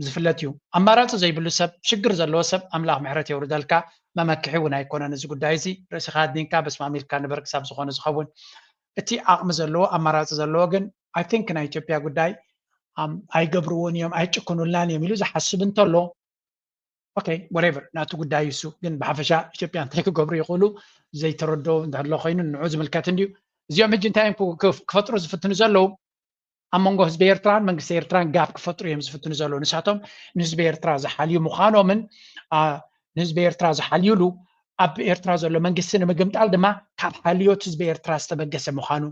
ዝፍለጥ እዩ ኣማራፂ ዘይብሉ ሰብ ሽግር ዘለዎ ሰብ ኣምላኽ ምሕረት የውርደልካ መመክሒ እውን ኣይኮነን እዚ ጉዳይ እዚ ርእስኻ ኣድኒንካ በስማሚልካ ንበር ክሳብ ዝኾነ ዝኸውን እቲ ዓቕሚ ዘለዎ ኣማራፂ ዘለዎ ግን I think ናይ ኢትዮጵያ ጉዳይ ኣይገብርዎን እዮም ኣይጭክኑላን እዮም ኢሉ ዝሓስብ እንተሎ okay whatever ናቱ ጉዳይ እሱ ግን ብሓፈሻ ኢትዮጵያ እንታይ ክገብሩ ይኽእሉ ዘይተረድኦ እንዳሎ ኮይኑ ንዑ ዝምልከት እንድዩ እዚኦም ሕጂ እንታይ ክፈጥሩ ዝፍትኑ ዘለው ኣብ መንጎ ህዝቢ ኤርትራን መንግስቲ ኤርትራን ጋብ ክፈጥሩ እዮም ዝፍትኑ ዘለው ንሳቶም ንህዝቢ ኤርትራ ዝሓልዩ ምዃኖምን ንህዝቢ ኤርትራ ዝሓልዩሉ ኣብ ኤርትራ ዘሎ መንግስቲ ንምግምጣል ድማ ካብ ሓልዮት ህዝቢ ኤርትራ ዝተበገሰ ምዃኑ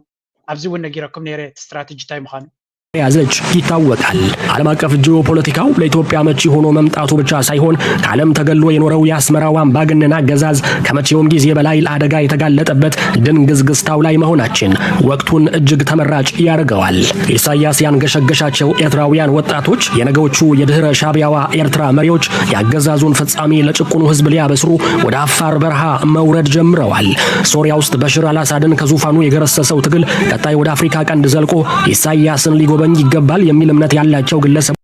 ኣብዚ እውን ነጊረኩም ነይረ ስትራቴጂ እንታይ ምዃኑ ያዘች ይታወቃል። ዓለም አቀፍ ጂኦፖለቲካው ለኢትዮጵያ መቺ ሆኖ መምጣቱ ብቻ ሳይሆን ከዓለም ተገሎ የኖረው የአስመራው አምባገነን አገዛዝ ከመቼውም ጊዜ በላይ ለአደጋ የተጋለጠበት ድንግዝግዝታው ላይ መሆናችን ወቅቱን እጅግ ተመራጭ ያደርገዋል። ኢሳያስ ያንገሸገሻቸው ኤርትራውያን ወጣቶች የነገዎቹ የድህረ ሻቢያዋ ኤርትራ መሪዎች ያገዛዙን ፍጻሜ ለጭቁኑ ሕዝብ ሊያበስሩ ወደ አፋር በረሃ መውረድ ጀምረዋል። ሶሪያ ውስጥ በሽር አልአሳድን ከዙፋኑ የገረሰሰው ትግል ቀጣይ ወደ አፍሪካ ቀንድ ዘልቆ ኢሳያስን ሊጎበኝ ይገባል የሚል እምነት ያላቸው ግለሰብ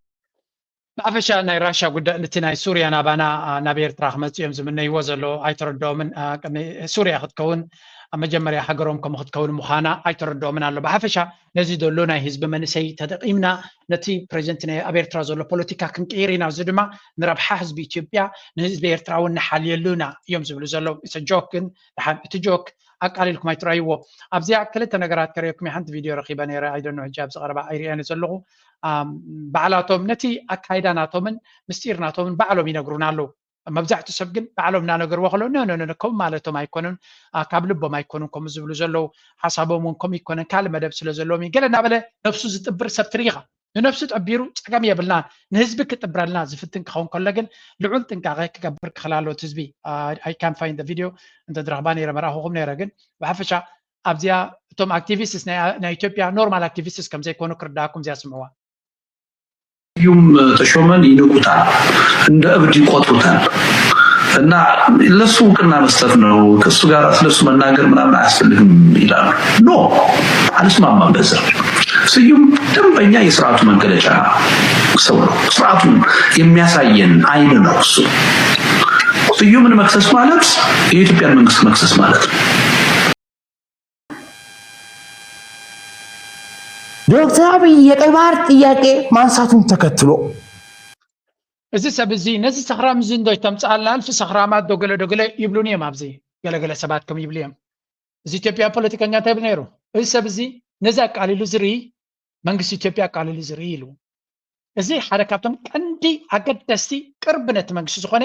ብሓፈሻ ናይ ራሻ ጉዳይ ነቲ ናይ ሱርያ ናባና ናብ ኤርትራ ክመፅኦም ዝምነይዎ ዘሎ ኣይተረድኦምን ሱርያ ክትከውን መጀመርያ ሃገሮም ከም ክትከውን ምዃና ኣይተረድኦምን ኣሎ ብሓፈሻ ነዚ ዘሎ ናይ ህዝቢ መንሰይ ተጠቂምና ነቲ ፕሬዚደንት ናይ ኣብ ኤርትራ ዘሎ ፖለቲካ ክንቅይር ኢና እዚ ድማ ንረብሓ ህዝቢ ኢትዮጵያ ንህዝቢ ኤርትራ እውን ንሓልየሉና እዮም ዝብሉ ዘለዉ ጆክ ግን እቲ ጆክ ኣቃሊልኩም ኣይትረኣይዎ ኣብዚኣ ክልተ ነገራት ከሪአኩም ሓንቲ ቪድዮ ረኺበ ነይረ ኣይደኖ ሕጂ ኣብ ዝቐረባ ኣይርአነ ዘለኹ ባዕላቶም ነቲ ኣካይዳ ናቶምን ምስጢር ናቶምን ባዕሎም ይነግሩና ኣለዉ መብዛሕትኡ ሰብ ግን ባዕሎም እናነገርዎ ከሎ ኖ ከምኡ ማለቶም ኣይኮኑን ካብ ልቦም ኣይኮኑን ከምኡ ዝብሉ ዘለዉ ሓሳቦም እውን ከምኡ ይኮነን ካልእ መደብ ስለ ዘለዎም ገለ እናበለ ነብሱ ዝጥብር ሰብ ትርኢኻ ንነብሱ ጠቢሩ ፀገም የብልና ንህዝቢ ክጥብረልና ዝፍትን ክኸውን ከሎ ግን ልዑል ጥንቃቐ ክገብር ክኽእል ኣለዎ እቲ ህዝቢ ኣይ ካን ፋይንድ ቪድዮ እንተድረኽባ ነይረ መራኽኹም ነይረ ግን ብሓፈሻ ኣብዚኣ እቶም ኣክቲቪስትስ ናይ ኢትዮጵያ ኖርማል ኣክቲቪስትስ ከም ዘይኮኑ ክርዳእኩም እዚኣ ስምዕዋ ስዩም ተሾመን ይንቁታል እንደ እብድ ይቆጥሩታል እና ለሱ እውቅና መስጠት ነው ከሱ ጋር ስለሱ መናገር ምናምን አያስፈልግም ይላሉ ኖ አልስማማም በዛ ስዩም ደንበኛ የስርዓቱ መገለጫ ሰው ነው ስርዓቱን የሚያሳየን አይን ነው እሱ ስዩምን መክሰስ ማለት የኢትዮጵያን መንግስት መክሰስ ማለት ነው ዶክተር አብይ የቀይ ባህር ጥያቄ ማንሳቱን ተከትሎ እዚ ሰብ እዚ ነዚ ሰኽራም እዚ እንዶይ ተምፃልና ኣልፊ ሰኽራማት ዶገለ ይብሉን እዮም ኣብዚ ገለገለ ሰባት ከም ይብሉ እዮም እዚ ኢትዮጵያ ፖለቲከኛ እንታይ ብል ነይሩ እዚ ሰብ እዚ ነዚ ኣቃሊሉ ዝርኢ መንግስቲ ኢትዮጵያ ኣቃሊሉ ዝርኢ ኢሉ እዚ ሓደ ካብቶም ቀንዲ ኣገደስቲ ቅርቢ ነቲ መንግስቲ ዝኾነ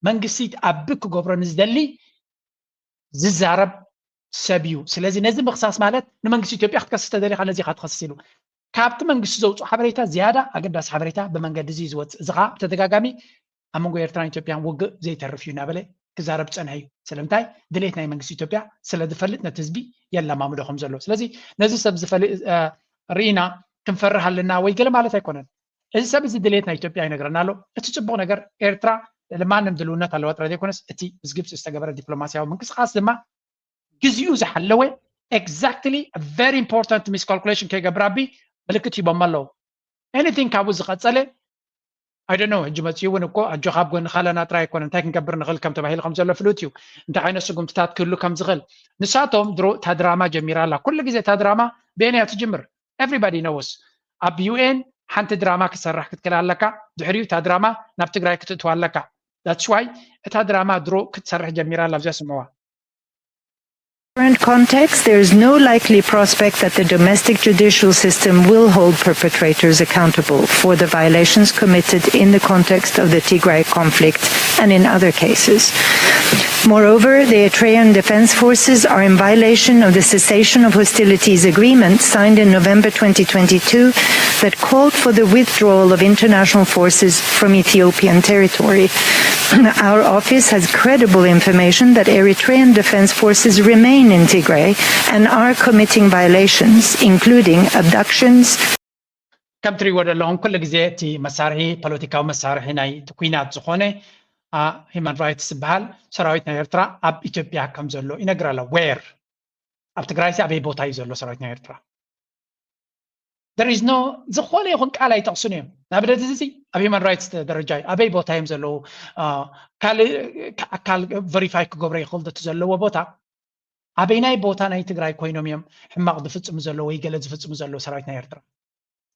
መንግስቲ ኣብ ክገብሮ ንዝደሊ ዝዛረብ ሰብ እዩ ስለዚ ነዚ ምክሳስ ማለት ንመንግስቲ ኢትዮጵያ ክትከስስ ተደሊኻ ነዚ ኢኻ ትኸስስ ኢሉ ካብቲ መንግስቲ ዘውፅኡ ሓበሬታ ዝያዳ ኣገዳሲ ሓበሬታ ብመንገዲ እዚ ዝወፅእ እዚ ከዓ ብተደጋጋሚ ኣብ መንጎ ኤርትራን ኢትዮጵያን ውግእ ዘይተርፍ እዩ እናበለ ክዛረብ ፀንሐ እዩ ስለምንታይ ድሌት ናይ መንግስቲ ኢትዮጵያ ስለ ዝፈልጥ ነቲ ህዝቢ የለማምዶ ከም ዘሎ ስለዚ ነዚ ሰብ ዝፈልጥ ርኢና ክንፈርህ ኣለና ወይ ገለ ማለት ኣይኮነን እዚ ሰብ እዚ ድሌት ናይ ኢትዮጵያ ይነግረና ኣሎ እቲ ፅቡቅ ነገር ኤርትራ ለማንም ድልውነት ኣለዋ ጥራይ ዘይኮነስ እቲ ምስ ግብፂ ዝተገበረ ዲፕሎማስያዊ ምንቅስቃስ ድማ ግዚኡ ዝሓለወ ኤግዛክትሊ ቨሪ ኢምፖርታንት ሚስ ካልኩሌሽን ከይገብራቢ ምልክት ሂቦም ኣለዉ ኤኒቲንግ ካብኡ ዝቐፀለ I don't know ሕጂ መፅኡ እውን እኮ ኣጆ ካብ ጎኒ ካለና ጥራይ ኣይኮነ እንታይ ክንገብር ንኽእል ከም ተባሂሉ ከም ዘሎ ፍሉጥ እዩ እንታይ ዓይነት ስጉምትታት ክህሉ ከም ዝኽእል ንሳቶም ድሮ እታ ድራማ ጀሚራ ኣላ ኩሉ ግዜ እታ ድራማ ብአን እያ ትጅምር ኤቭሪባዲ ኖውስ ኣብ ዩኤን ሓንቲ ድራማ ክሰርሕ ክትክእል ኣለካ ድሕሪኡ እታ ድራማ ናብ ትግራይ ክትእትዋ ኣለካ that's why እታ ድራማ ድሮ ክትሰርሕ ጀሚራ ኣላ ኣብዚኣ ስምዕዋ current context, there is no likely prospect that the domestic judicial system will hold perpetrators accountable for the violations committed in the context of the Tigray conflict and in other cases. Moreover, the Eritrean Defense Forces are in violation of the cessation of hostilities agreement signed in November 2022 that called for the withdrawal of international forces from Ethiopian territory. Our office has credible information that Eritrean Defense Forces remain in Tigray and are committing violations, including abductions. كم تري ولا لهم كل جزء مسارحي بوليتيكا ومسارحي ناي تكوينات زخونة human rights بحال سراويتنا إرترا أب إثيوبيا كم زلوا إنقرأ له where أب تقرأي أبي بوتاي زلوا سراويتنا إرترا there is no زخونة يكون كلا يتقصنيهم نبدأ تزيد أبي human rights درجة أبي بوتاي زلوا كال verify كجبري خلد تزلوا وبوتا أبيناي بوتا ناي تقرأي كوينوميم حماق دفت مزلوا ويجلد دفت مزلوا سراويتنا إرترا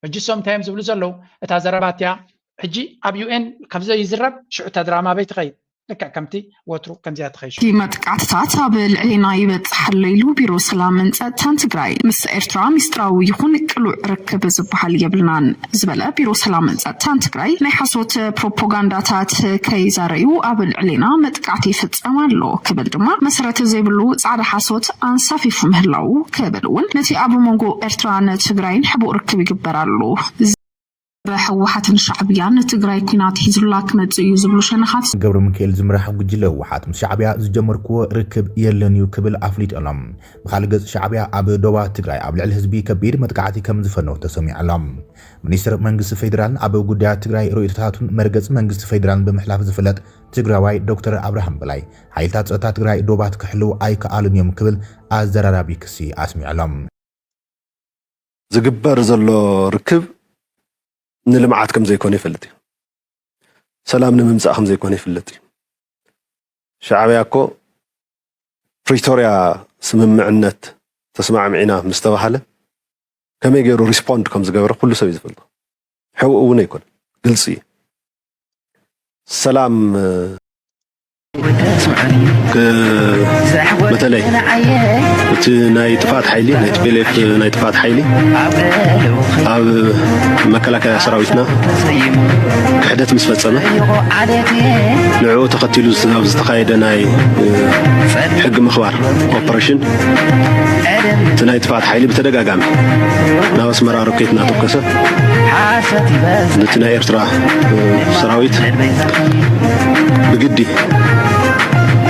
حجي sometimes بلو زلوا اتازرباتيا حجي اب يو ان كبزه يزرب شو تدراما بيت خيد لك كمتي وترو كم زيادة خيش كيما تقعدت عبل علينا يبصح الليل بيرو سلام ጸጥታን ትግራይ ምስ ኤርትራ ሚስጥራዊ ይኹን ቅሉዕ ርክብ ዝበሃል የብልናን ዝበለ ቢሮ ሰላምን ጸጥታን ትግራይ ናይ ሓሶት ፕሮፓጋንዳታት ከይዛረዩ አብል ዕሌና መጥቃዕቲ ይፍጸማሉ ክብል ድማ መሰረተ ዘይብሉ ጻዕዳ ሓሶት አንሳፊፉ ምህላው ከብልውን ነቲ አብ መንጎ ኤርትራን ትግራይን ሕቡእ ርክብ ይግበራሉ بحوحات الشعبية نتجري كنات حزلك متزيو زبلو شنخات قبل من كيل زمرح وجلو وحات الشعبية زجمر كو ركب يلنيو كبل أفليت ألم بخالق الشعبية أبو دوبا تجري أبل الحزبي كبير متقاعدي كم زفنو تسمي علم منيسر منجس فيدرال أبو جودة تجري رؤيتات مرجس منجس فيدرال بمحلاف زفلت تجري دكتور أبراهام بلاي حيلتات تجري دوبات كحلو أي كألنيوم كبل أزرارابي كسي أسمي علم زجبر زلو ركب نلمعات كم زي كوني فلتي سلام نممزق كم زي كوني فلتي شعبياكو بريتوريا سممعنت تسمع معنا مستوحله كم يجرو ريسبوند كم زغبر كل سوي زفلطو حقوقنا يكون قلصي سلام مثلا ناي تفات حيلي ناي تبلف ناي تفات حيلي اب مكلكه سراويتنا حدث مسفصمه نعو تقتلوا استقايده ناي حق مخبار اوبريشن تناي تفات حيلي بتدغاغام ناوس مرا روكيتنا توكسه نتنا ايرترا سراويت بجدي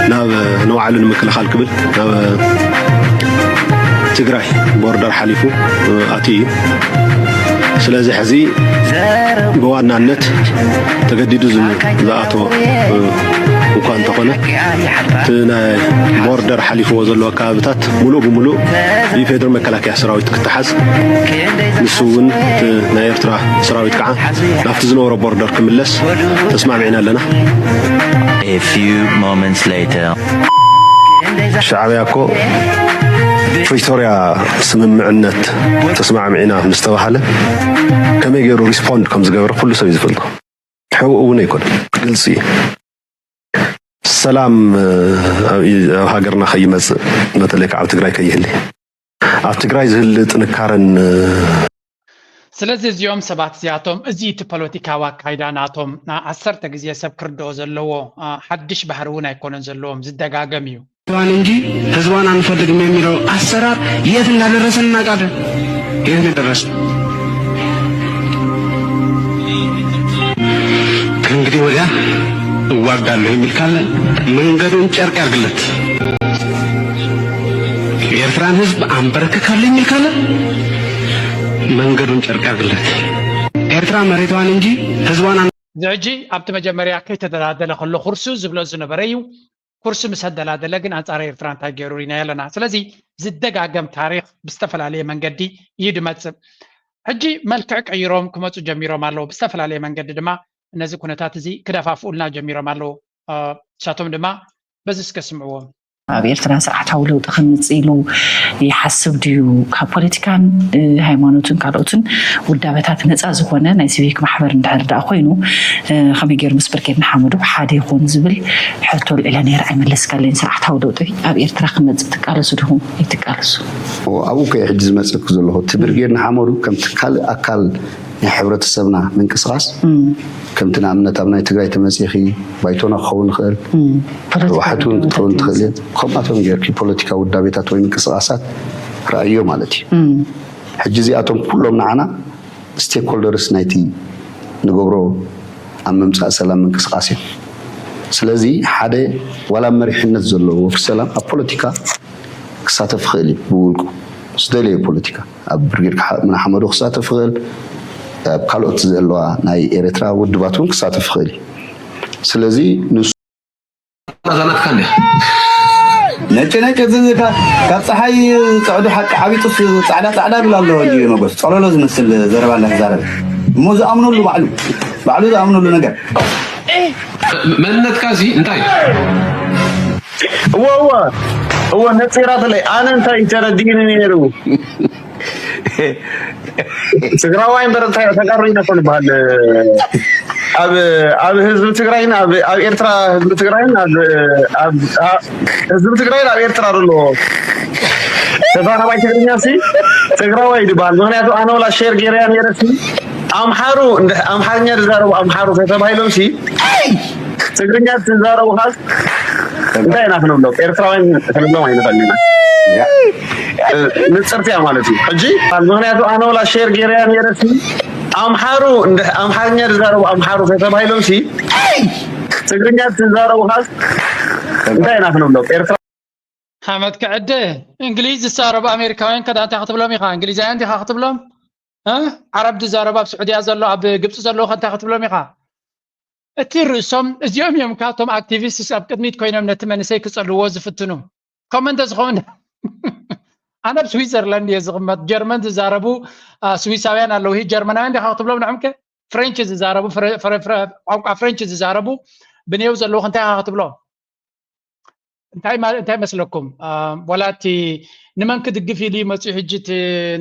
ناب نوعلو نمكل خال قبل ناب تجراي بوردر حليفو اتي سلازي حزي بوانانت تجديدو زاتو وكان تقول تنا بوردر حليفو وزلوا كابتات ملو بملو يفيدر مكلاكيا سراويت كتحز نسون نايرترا سراويت كعا نافت زنورو بوردر كملس تسمع معنا لنا A few moments later شعبياكو بريتوريا سممعنت تسمع معنا مستوحله كم يجرو ريسبوند كم زغبر كل سوي زفلطو حقوقنا يكون قلصي سلام هاجرنا خيمز مثلك عبد تجراي كيهلي عبد تجراي زل تنكارن ስለዚህ እዚኦም ሰባት እዚኣቶም እዚ እቲ ፖለቲካዊ አካይዳናቶም ዓሰርተ ግዜ ሰብ ክርድኦ ዘለዎ ሓድሽ ባህሪ እውን ኣይኮነን ዘለዎም ዝደጋገም እዩ ዋን እንጂ ህዝቧን አንፈልግም የሚለው አሰራር የት እንዳደረሰን እናውቃለን የት እንደደረሰ ከእንግዲህ ወዲያ እዋጋለሁ የሚል ካለ መንገዱን ጨርቅ ያርግለት የኤርትራን ህዝብ አንበረክካለሁ የሚል ካለ መንገዱን ጨርቅ ያርግለት ኤርትራ መሬቷን እንጂ ህዝቧን ዘጂ ኣብቲ መጀመርያ ከይተደላደለ ከሎ ኩርሱ ዝብሎ ዝነበረ እዩ ኩርሱ ምስ ተደላደለ ግን አንጻር ኤርትራ እንታይ ገይሩ ኢና ያለና ስለዚ ዝደጋገም ታሪክ ብዝተፈላለየ መንገዲ እዩ ድመጽእ ሕጂ መልክዕ ቀይሮም ክመጹ ጀሚሮም ኣለዉ ብዝተፈላለየ መንገዲ ድማ እነዚ ኩነታት እዚ ክደፋፍኡልና ጀሚሮም ኣለዉ ንሳቶም ድማ በዚ እስከስምዕዎም ኣብ ኤርትራ ስርዓታዊ ለውጢ ከምፅእ ኢሉ ይሓስብ ድዩ ካብ ፖለቲካን ሃይማኖትን ካልኦትን ውዳበታት ነፃ ዝኾነ ናይ ሲቪክ ማሕበር እንድሕር ዳ ኮይኑ ከመይ ገይሩ ምስ ብርኬትና ሓመዱ ሓደ ይኹን ዝብል ሕቶ ልዕለ ነይረ ኣይመለስካለይን ስርዓታዊ ለውጢ ኣብ ኤርትራ ክመፅእ ትቃለሱ ድኹም ይትቃለሱ ኣብኡ ከሕጂ ዝመፅእ ዘለኹ እቲ ብርጌድና ሓመዱ ከም ካልእ ኣካል ናይ ሕብረተሰብና ምንቅስቃስ ከምቲ ንኣብነት ኣብ ናይ ትግራይ ተመፂኺ ባይቶና ክኸውን ንኽእል ዋሕቱን ክትኸውን ትኽእል ከምኣቶም ጌርኪ ፖለቲካ ውዳቤታት ወይ ምንቅስቃሳት ረኣዮ ማለት እዩ ሕጂ እዚኣቶም ኩሎም ንዓና ስቴክ ሆልደርስ ናይቲ ንገብሮ ኣብ ምምፃእ ሰላም ምንቅስቃስ እዮም ስለዚ ሓደ ዋላ መሪሕነት ዘለዎ ወፍሪ ሰላም ኣብ ፖለቲካ ክሳተፍ ክኽእል እዩ ብውልቁ ዝደለየ ፖለቲካ ኣብ ብርጌድ ምና ሓመዱ ክሳተፍ ክኽእል ካልኦት ዘለዋ ናይ ኤርትራ ውድባቱን ክሳተፍ ክኽእል ስለዚ ንሱ ናዛናት ካለ ነጭ ካብ ፀሓይ ፀዕዱ ሓቂ ዓቢጡስ ፃዕዳ ፃዕዳ ብል ኣሎ እዩ መጎስ ፀለሎ ዝመስል ዘረባላ ዛረብ እሞ ዝኣምነሉ ባዕሉ ዝኣምነሉ ነገር መንነትካ እዚ እንታይ እዎ هو نصيرات لي انا انت ترديني نيرو تقراوي برتا تقرينا كل بال اب حزب تقراينا اب ايرترا حزب تقراينا اب حزب تقراينا اب ايرترا دلو تفانا باي تقرينا سي تقراوي دبال مغنياتو انا ولا شير غيريان يرسي امحارو امحارኛ ተዛረቡ امحارو ተባይሎም ሲ ትግርኛ ተዛረቡ ሀስ እንታይ ናት ነው ነው ኤርትራውያን ተለምለው አይነፈልኝና ንጽርቲያ ማለት ነው እንጂ ምክንያቱ አና ወላ ሼር ጌሪያን የረሲ امحارو امحارኛ ተዛረቡ امحارو ተባይሎም ሲ ትግርኛ ተዛረቡ ሀስ እንታይ ናት ነው ነው ኤርትራ حمد كعده انجليزي تزارب امريكاوያን ከዳ ተኸትብሎም ይኻ እንግሊዛውያን ተኸትብሎም عرب تزاربا بسعودية زلو عب قبط زلو خانتا خطبلو ميخا اتيرسوم ازيوم يوم كاتوم اكتيفيست ساب قدميت كوينم نتمنى سيك صلو وزفتنو كومنت زخون انا بسويسرلاند يزغمت جرمن تزاربو سويساويان اللو هي جرمناوين دي خطبلو نعمك فرنش تزاربو فرنش تزاربو بنيو زلو خانتا خطبلو انتاي مسلكم ولاتي نمن كدقفي لي مسيح جيت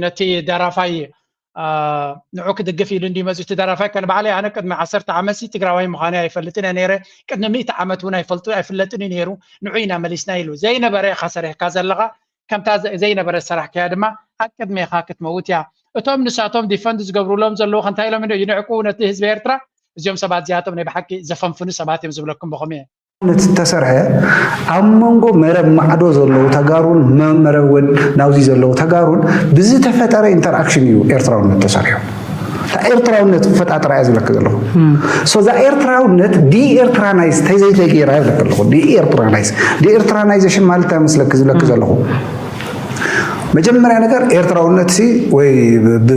نتي درافاي نعوك دقفي لندي مزوج تدرافاي كان بعلي انا قد ما 10 عامسي تقراوي مخاني يفلتنا نيره قد 100 عامت هنا يفلطوا يفلتني نيرو نعينا مليسنا يلو زين بري خسره كازلغه كم تاز زين بري صراح كادما اكد ما خاكت موت يا اتوم نساتهم ديفندز قبروا لهم زلو خنتاي لهم ينعقوا نت حزب ايرترا زيوم سبات زياتهم ني بحكي زفنفنو سبات يمزبلكم بخميه نتسرح امنغو مرب معدو زلو تغارون مربون ناوزي زلو تغارون بزي تفطر انتراكشن يو ايرتراون نتسرح تا ايرتراونت فطاطرا يزلك زلو سو ذا ايرتراونت دي ايرترانايز تايزي تغيرا يزلك زلو دي ايرترانايزيشن مالتا مسلك زلك زلو مجمريا ነገር ኤርትራውነት ሲ ወይ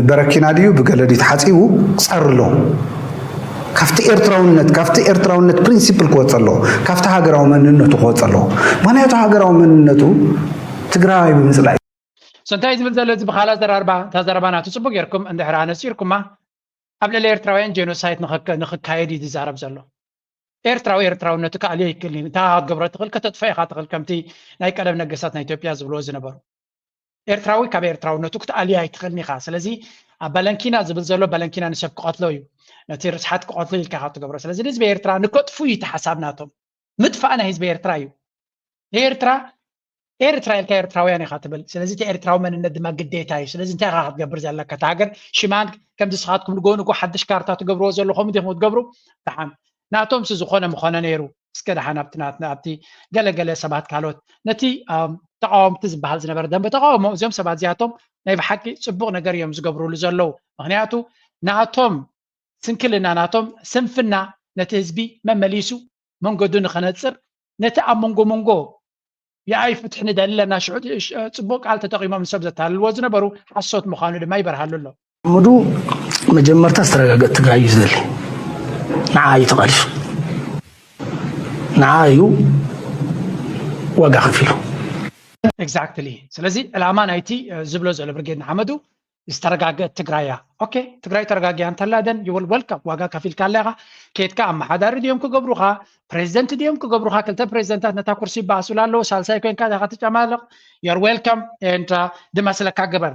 በረኪና ዲዩ በገለዲ ተሐጺቡ ጸርሎ ካፍቲ ኤርትራውነት ፕሪንሲፕል ቆጸሎ ካፍቲ ሀገራው መንነቱ ቆጸሎ ማንያቱ ሀገራው መንነቱ ትግራይ ብምጽላይ سنتاي زبل زلز بخالاص تزربانا تصبق يركم عند حرانه سيركما قبل الارتراويان جينوسايد نخكايدي تزارب زلو ኤርትራውነቱ ካሊ ይክልኝ ታ ገብረ ተኽል ከተጥፋይ ኻተኽል ከምቲ ናይ ቀደም ነገስታት ናይ ኢትዮጵያ ዝብሎ ዝነበሩ ኤርትራዊ ካብ ኤርትራውነቱ ክተአሊ ኣይትኽልኒ ኻ ስለዚ ባለንኪና ዝብል ዘሎ ባለንኪና ንሰብ ክቆትሎ እዩ ነቲ ርስሓት ክቆትሎ ኢልካ ኻ ትገብሮ ስለዚ ህዝቢ ኤርትራ ንከጥፉ እዩ ተሓሳብናቶም ምጥፋእና ህዝቢ ኤርትራ እዩ ኤርትራ ኢልካ ኤርትራውያን ኢኻ ትብል ስለዚ እቲ ኤርትራዊ መንነት ድማ ግዴታ እዩ ስለዚ እንታይ ኻ ክትገብር ዘለካ እቲ ሃገር ሽማን ከምዚ ስኻትኩም ንጎንጎ ሓድሽ ካርታ ትገብርዎ ዘለኹም ዲኹም ትገብሩ ተሓን ናቶም ዝኾነ ምኾነ ነይሩ እስከ ደሓን ኣብቲ ገለገለ ሰባት ካልኦት ነቲ ተቃወምቲ ዝበሃል ዝነበረ ደንበ ተቃወሞ እዚኦም ሰባት እዚኣቶም ናይ ብሓቂ ፅቡቕ ነገር እዮም ዝገብሩሉ ዘለዉ ምክንያቱ ናቶም ስንክልና ናቶም ስንፍና ነቲ ህዝቢ መመሊሱ መንገዱ ንኸነፅር ነቲ ኣብ መንጎ የኣይ ፍትሒ ንደሊ ለና ሽዑ ፅቡቕ ቃል ተጠቂሞም ሰብ ዘተሃልልዎ ዝነበሩ ሓሶት ምዃኑ ድማ ይበርሃሉ ኣሎ ሙዱ መጀመርታ ዝተረጋገጥ ትግራይ እዩ ዝደሊ نعاي تقالش نعايو وقع فيلو exactly ስለዚህ الأمان ايتي زبلو زل برجيد نحمدو استرجع تجرايا اوكي تجراي ترجع انتلادن يول ويلكم واقع كفيل كالغا كيتكا ام حدار ديوم كغبروخا بريزيدنت ديوم كغبروخا كلتا بريزيدنتات نتا كرسي باسولالو سالساي كوين كذا خاتجمالق يور ويلكم انت دمسلك كغبر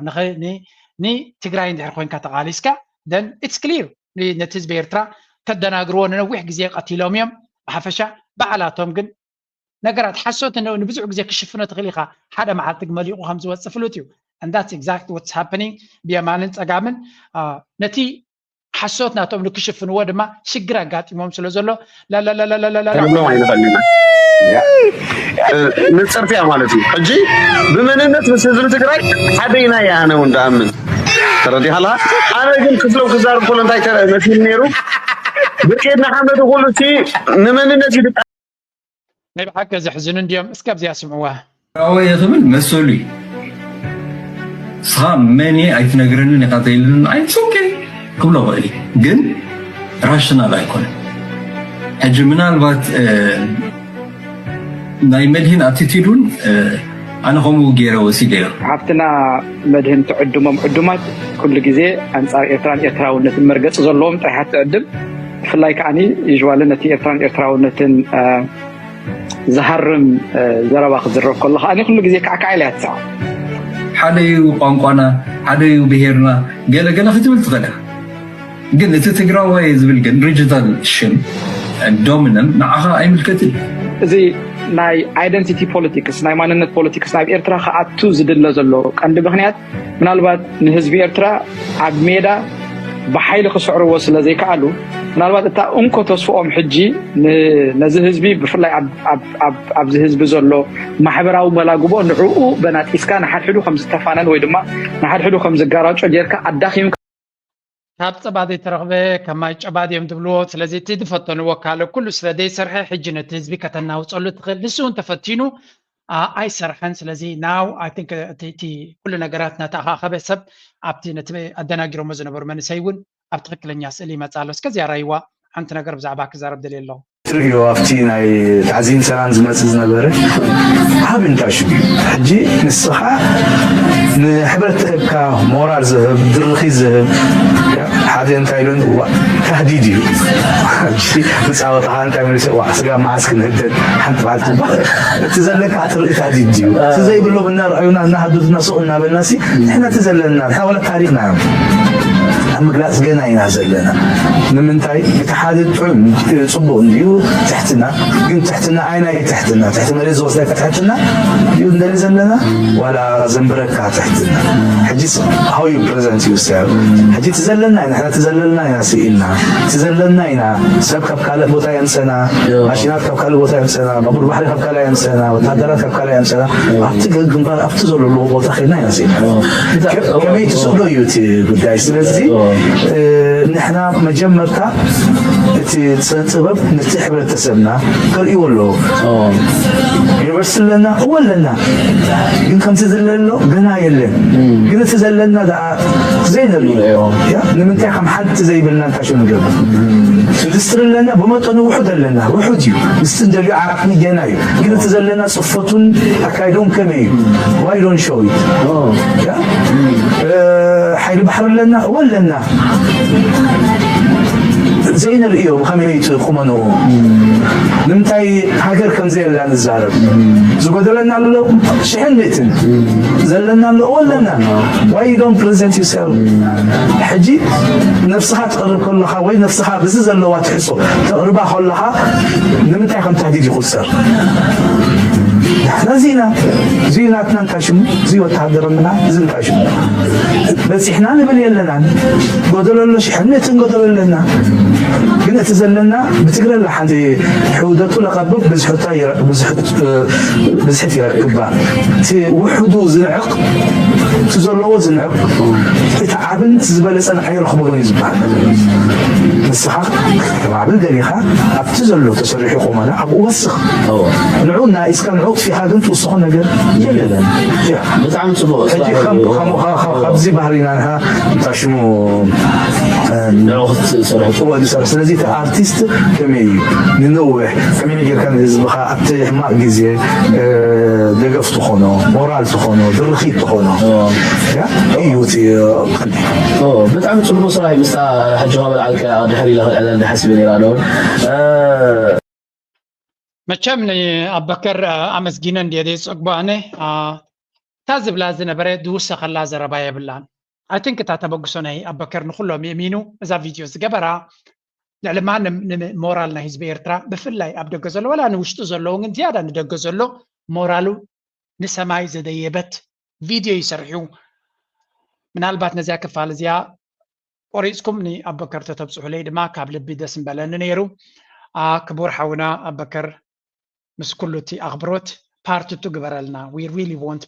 ني تجراي ندير كوين كتقاليسكا then it's clear نتيز بيرترا كدناغرون نوح غزي قتيلوم يم بحفشه بعلاتهم ግን ነገራት ሓሶት ነው ንብዙሕ ግዜ ክሽፍነ ተኽሊኻ ሓደ መዓልቲ ግመሊቑ ከም ዝወፅእ ፍሉጥ እዩ and that's exactly what's happening ብየማንን ፀጋምን ነቲ ሓሶት ናቶም ንክሽፍንዎ ድማ ሽግር ኣጋጢሞም ስለ ዘሎ ንፅርትያ ማለት እዩ ሕጂ ብመንነት ምስ ህዝቢ ትግራይ ሓደይና ያነ እንዳምን ተረዲሃላ ኣነ ግን ክፍለው ክዛርብ ኮሎ እንታይ ተመስል ነይሩ ብርቄድና ሓመድ ኩሉ እቲ ንመንነት ይድቃ ናይ ብሓቂ ዘሕዝኑ እንዲዮም እስካብ እዚኣ ስምዕዋ ራወየትምን መሰሉ ስኻ መኒ ኣይትነግረንን ኢኻ ተይልን ኣይትስ ኦኬ ክብሎ ኽእል ግን ራሽናል ኣይኮነን ሕጂ ምናልባት ናይ መድህን ኣቲቲዱን ኣነ ከምኡ ገይረ ወሲደ እዮ ሓፍትና መድህን ትዕድሞም ዕዱማት ኩሉ ግዜ ኣንፃር ኤርትራን ኤርትራውነትን መርገፂ ዘለዎም ጥራሓት ትዕድም ብፍላይ ከዓኒ ዩዥዋሊ ነቲ ኤርትራን ኤርትራውነትን زهرم زربا خزرب كلها أنا كل جزء كعكعي لها تسعة حدا قانقانا حدا بهيرنا قال ختمت غدا قلت تقراوي زبل قال ريجيتال شن دوميننت معها أي ملكتي زي ناي ايدنتيتي بوليتكس ناي ماننت بوليتكس ناي إيرترا خاطو زدل زلو عند بغنيات من البعض نهزب إيرترا عب ميدا بحيل خسعر وصل زي كعلو من البعض تا أنكو تصفوهم حجي نزه هزبي بفرلاي عب هزب زلو ما حبراو ملاقبو نعوقو بنات إسكان حد حدو خمس تفانان ويدما نحد حدو خمس جاراج جيركا الداخل ካብ ፀባዲ ተረኽበ ከማይ ጨባዲ እዮም ትብልዎ ስለዚ እቲ ትፈተንዎ ካለ ኩሉ ስለደይ ሰርሐ ሕጂ ነቲ ህዝቢ ከተናውፀሉ ትኽእል ንሱ እውን ተፈቲኑ ኣይሰርሐን ስለዚ ናው ኣይ ቲንክ እቲ ኩሉ ነገራት እናተኣኻኸበ ሰብ ኣብቲ ነቲ ኣደናጊሮሞ ዝነበሩ መንእሰይ እውን ኣብ ትክክለኛ ስእሊ ይመፅእ ኣሎ እስከዚ ኣራይዋ ሓንቲ ነገር ብዛዕባ ክዛረብ ደልየ ኣለኹ ትሪዮ ኣብቲ ናይ ተዓዚም ሰላም ዝመፅእ ዝነበረ ዓብ እንታሽ ሕጂ ንስኻ ንሕብረተሰብካ ሞራል ዝህብ ድርኺ ዝህብ ሓደ እንታይ ኢሉን ተህዲድ እዩ ምፃወትኻ እንታይ መለሰ ስጋ መዓስ ክንህደድ ሓንቲ በዓልቲ እቲ ዘለካ ትርኢ ተህዲድ እዩ እቲ ዘይብሎ እናርአዩና እናሃዱድና ሱቕ እናበልናሲ ንሕና እቲ ዘለና ንሕና ወላ ታሪክና እዮም ኣብ ምግላፅ ገና ኢና ዘለና ንምንታይ እቲ ሓደ ጥዑም ፅቡቅ እንድዩ ትሕትና ግን ትሕትና ዓይና እዩ ትሕትና ትሕቲ መሬት ዝወስደካ ትሕትና እዩ እንደሊ ዘለና ዋላ ዘንብረካ ትሕትና ሕጂ how you present yourself ሕጂ እቲ ዘለና ኢና ሕና እቲ ዘለና ኢና ስኢልና እቲ ዘለና ኢና ሰብ ካብ ካልእ ቦታ የምሰና ማሽናት ካብ ካልእ ቦታ የምሰና ባቡር ባሕሪ ካብ ካልእ የምሰና ወታደራት ካብ ካልእ የምሰና ኣብቲ ግንባር ኣብቲ ዘለሉ ቦታ ኸይድና ኢና ስኢልና ከመይ ትስእሎ እዩ እቲ ጉዳይ ስለዚ نحنا مجمرتا تسبب نتي حبرتسبنا كريو له يورسل لنا ولنا ግን ከም ዝዘለሎ ገና የለን ግን ተዘለና ዘይነሉ ያ ንምንታይ ከም ሓንቲ ዘይብልና ታሽ ነገር ስድስትርለና በመጠኑ ውሑድ ኣለና ውሑድ እዩ ምስትንደልዩ ዓራፍኒ ገና እዩ ግን ተዘለና ጽፈቱን አካይዶን ከመይ why don't show it ያ حيل بحر لنا ولنا زين اليوم خميت قمنو نمتاي هاجر كان زين لا نزارب زغدلنا له شحنتن زلنا له ولنا why you don't present yourself حجي نفسها تقرب كلها وين نفسها بس زلوا تحسو تقربها كلها نمتاي كم تهديد يخسر احنا زيناتنا نكاشم زي وتحضرنا زين كاشم بس احنا نبل يلنا قدروا له شحنتن قدروا لنا قلنا تزلنا بتقرا لحد حودته لقبب بزحتا بزحت يركبها وحدو زنعق تزلوا زنعق تعبن تزبلسن عير خبرني زبان الصحة معبل دريخة أبتزلوا تصريح قومنا أبو وسخ نعونا إسكان عوق في حاجة توصخنا نجر يلا بتعمل صبغ خبزي بحرين عنها تشمو هو ስለዚህ አርቲስት ከመይ ንነውሕ ከመይ ነገር kan ህዝብኻ ኣብቲ ሕማቕ ግዜ ደገፍ ትኾኖ ሞራል ትኾኖ ድርኺት ትኾኖ እዩ እቲ ብጣዕሚ ፅቡቅ ስራሕ እዩ ምስታ ሕጂ በልዓልካ ድሕሪ ኢላ ሓሲበ ነይራ ዶ መቸም ንኣበከር ኣመስጊነ እንድየ ፀግባነ እታ ዝብላ ዝነበረ ድውሰኸላ ዘረባ የብላን I think እታ ተበግሶ ናይ ኣበከር ንኩሎም የሚኑ እዛ ቪድዮ ዝገበራ ልዕሊ ሞራል ናይ ህዝቢ ኤርትራ ብፍላይ ኣብ ደገ ዘሎ ወላ ንውሽጡ ዘለዎ ግን ዝያዳ ንደገ ዘሎ ሞራሉ ንሰማይ ዘደየበት ቪድዮ ይሰርሑ ምናልባት ነዚያ ክፋል እዚኣ ቆሪፅኩም ንኣበከር ተተብፅሑለይ ድማ ካብ ልቢ ደስ ምበለኒ ነይሩ ክቡር ሓውና ኣበከር ምስ ኩሉ እቲ ኣኽብሮት ፓርትቱ ግበረልና we really want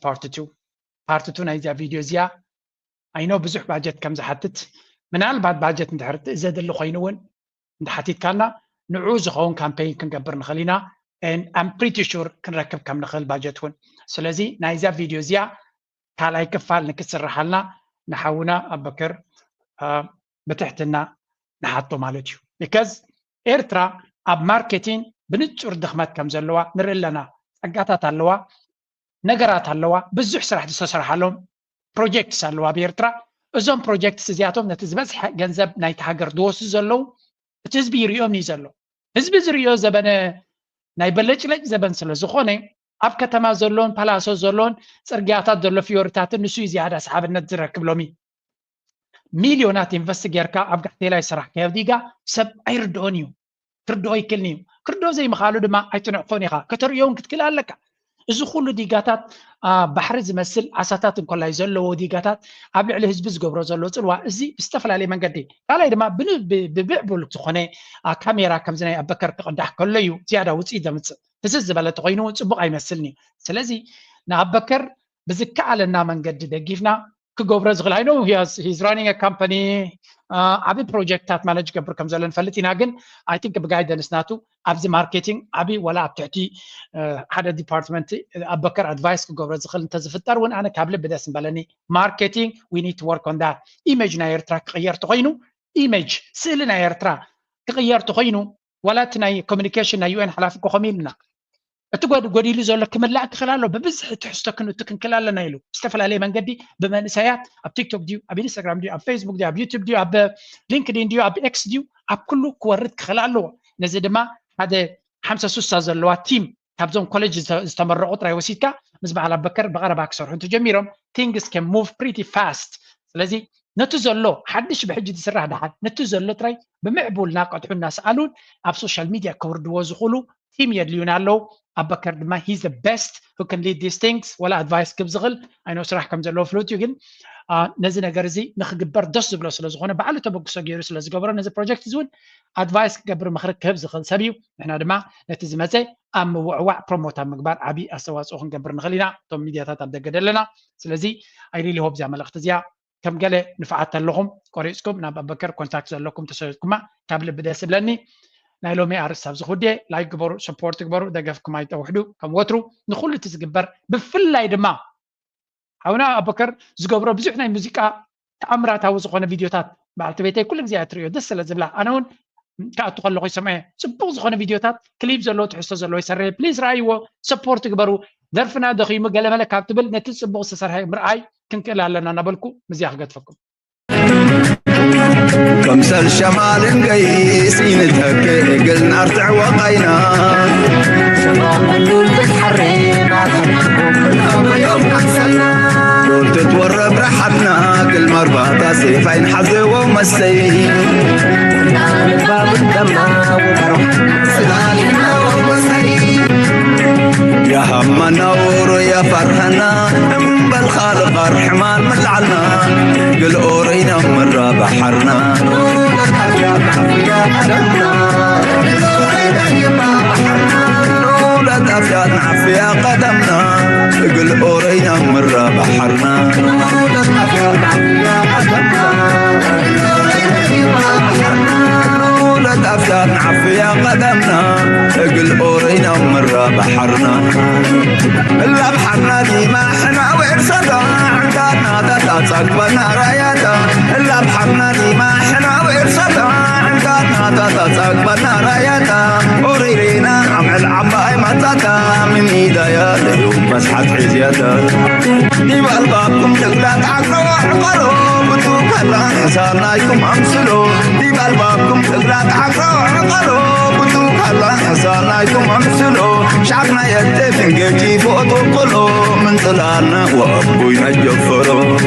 ፓርትቱ ናይዚያ ቪድዮ እዚኣ አይኖ ብዙሕ ባጀት ከም ዝሓትት ምናልባት ባጀት እንድሕር ዘደሊ ኮይኑ እውን እንድሓቲትካልና ንዑ ዝኸውን ካምፔይን ክንገብር ንኽእል ኢና and I'm pretty sure ክንረክብ ከም ንኽእል ባጀት እውን ስለዚ ናይዚያ ቪድዮ እዚኣ ካልኣይ ክፋል ንክስራሓልና ንሓውና ኣበከር ብትሕትና ንሓቶ ማለት እዩ because ኤርትራ ኣብ ማርኬቲንግ ብንጹር ድኽመት ከም ዘለዋ ንርኢ ኣለና ጸጋታት ኣለዋ ነገራት ኣለዋ ብዙሕ ስራሕ ዝተሰርሓሎም ፕሮጀክትስ ኣለዋ ብኤርትራ እዞም ፕሮጀክትስ እዚኣቶም ነቲ ዝበዝሐ ገንዘብ ናይቲ ሃገር ድወስዱ ዘለው እቲ ህዝቢ ይሪኦም እዩ ዘሎ ህዝቢ ዝሪኦ ዘበነ ናይ በለጭለጭ ዘበን ስለ ዝኾነ ኣብ ከተማ ዘሎን ፓላሶ ዘሎን ፅርግያታት ዘሎ ፊዮሪታትን ንሱ ዝያዳ ሰሓብነት ዝረክብ ሎሚ ሚልዮናት ኢንቨስት ጌርካ ኣብ ጋሕቴላይ ስራሕ ከብዲጋ ሰብ ኣይርድኦን እዩ ክርድኦ ይክልኒ እዩ ክርድኦ ዘይምኻሉ ድማ ኣይትንዕፎን ኢኻ ከተርእዮውን ክትክል ኣለካ እዚ ኩሉ ዲጋታት ባሕሪ ዝመስል ዓሳታት እንኮላይ ዘለዎ ዲጋታት ኣብ ልዕሊ ህዝቢ ዝገብሮ ዘሎ ፅልዋ እዚ ብዝተፈላለየ መንገዲ ካልኣይ ድማ ብብዕቡል ዝኾነ ካሜራ ከምዚ ናይ ኣበከር ክቕዳሕ ከሎ እዩ ዝያዳ ውፅኢት ዘምፅእ ፍስስ ዝበለ ተኮይኑ ፅቡቅ ኣይመስልኒ ስለዚ ንኣበከር ብዝከኣለና መንገዲ ደጊፍና ክገብሮ ዝኽእል ኣይኖ ሂዝ ራኒንግ አ ካምፓኒ ዓብይ ፕሮጀክታት ማነጅ ገብር ከም ዘሎ ንፈልጥ ኢና ግን ኣይ ቲንክ ብጋይደንስ ናቱ ኣብዚ ማርኬቲንግ ዓብይ ወላ ኣብ ትሕቲ ሓደ ዲፓርትመንት ኣበከር ኣድቫይስ ክገብሮ ዝኽእል እንተዝፍጠር እውን ኣነ ካብ ልቢ ደስ ንበለኒ ማርኬቲንግ ዊ ኒድ ቱ ወርክ ኦን ዳት ኢሜጅ ናይ ኤርትራ ክቕየር ተኮይኑ ኢሜጅ ስእሊ ናይ ኤርትራ ክቕየር ተኮይኑ ወላ እቲ ናይ ኮሚኒኬሽን ናይ ዩኤን ሓላፊ ኮኸም ኢልና እቲ ጎዲሉ ዘሎ ክምላእ ክኽእል ኣሎ ብብዝሒ ትሕዝቶ ክንክል ኣለና ኢሉ ዝተፈላለየ መንገዲ ብመንእሰያት ኣብ ቲክቶክ ድዩ ኣብ ኢንስታግራም ድዩ ኣብ ፌስቡክ ድዩ ኣብ ዩቱብ ድዩ ኣብ ሊንክድን ድዩ ኣብ ኤክስ ድዩ ኣብ ኩሉ ክወርድ ክኽእል ኣለዎ ነዚ ድማ ሓደ 56 ዘለዋ ቲም ካብዞም ኮሌጅ ዝተመረቑ ጥራይ ወሲድካ ምስ በዓል ኣበከር ብቐረባ ክሰርሑ እንተጀሚሮም ቲንግስ ከን ሙቭ ፕሪቲ ፋስት ስለዚ ነቲ ዘሎ ሓድሽ ብሕጂ ዝስራሕ ድሓን ነቲ ዘሎ ጥራይ ብምዕቡልና ቀጥሑ እናሰኣሉን ኣብ ሶሻል ሚድያ ከውርድዎ ዝኽእሉ ቲም የድልዩና ኣለው ኣበከር ድማ ሂዝ ዘ ቤስት who can lead these things ወላ ኣድቫይስ ክብ ዝኽእል ኣይኖ ስራሕ ከም ዘለዎ ፍሉጥ እዩ ግን ነዚ ነገር እዚ ንክግበር ደስ ዝብሎ ስለ ዝኾነ በዓሉ ተበግሶ ገይሩ ስለ ዝገብሮ ነዚ ፕሮጀክት እዚ እውን ኣድቫይስ ክገብር ምክሪ ክህብ ዝኽእል ሰብ እዩ ንሕና ድማ ነቲ ዝመፀ ኣብ ምውዕዋዕ ፕሮሞት ኣብ ምግባር ዓብይ ኣስተዋፅኦ ክንገብር ንኽእል ኢና እቶም ሚድያታት ኣብ ደገ ደለና ስለዚ ኣይ ሪሊ ሆፕ እዚኣ መልእኽቲ እዚኣ ከም ገለ ንፍዓት ኣለኹም ቆሪፅኩም ናብ ኣበከር ኮንታክት ዘለኩም ተሰሪትኩማ ካብ ልቢ ደስ ይብለኒ ናይ ሎሚ ኣርእስቲ ኣብ ዝኹድየ ላይክ ግበሩ ሰፖርት ግበሩ ደገፍኩም ኣይተውሕዱ ከም ወትሩ ንኩሉ እቲ ዝግበር ብፍላይ ድማ ሓውና ኣበከር ዝገብሮ ብዙሕ ናይ ሙዚቃ ተኣምራታዊ ዝኾነ ቪድዮታት በዓልቲ ቤተይ ኩሉ ግዜ እትሪዮ ደስ ስለ ዝብላ ኣነ እውን ካኣቱ ከለኹ ይሰምዐ ፅቡቅ ዝኾነ ቪድዮታት ክሊፕ ዘለዎ ትሕዝቶ ዘለዎ ይሰርሕ ፕሊዝ ረኣይዎ ሰፖርት ግበሩ ዘርፍና ደኺሙ ገለመለ ካብ ትብል ነቲ ፅቡቅ ዝተሰርሐ ምርኣይ ክንክእል ኣለና እናበልኩ ምዝያ ክገድፈኩም كمسل شمال قيسين تهكي قلنا ارتع وقينا شمال اللول بتحري ما تحرقكم يوم أكسلنا دول تتورب رحتنا كل مرباطة سيفين حزي ومسي نار باب الدمى وبروح سلالنا ومسي يا هم نور يا فرحنا بالخالق الرحمن ملعنا قل أورينا مرة بحرنا ولد أفياد عفيا قدمنا قل أورينا مرة بحرنا ولد أفياد عفيا قدمنا قل أورينا مرة بحرنا إلا بحرنا دي ما حنا وإرسدا عندنا تتصقبنا راياتا إلا بحرنا دي ما حنا وإرسدا عندنا تتصقبنا راياتا أورينا عمل عباي متاتا من إيدايا اليوم مسحت حزياتا دي بالبابكم تقلات عقلوا عقلوا بتوب هلا حسانايكم أمسلوا دي بالبابكم تقلات عقلوا عقلوا بتوب هلا حسانايكم أمسلوا شعبنا يتفن جيجي فوق كله من طلعنا وأبوينا جفروا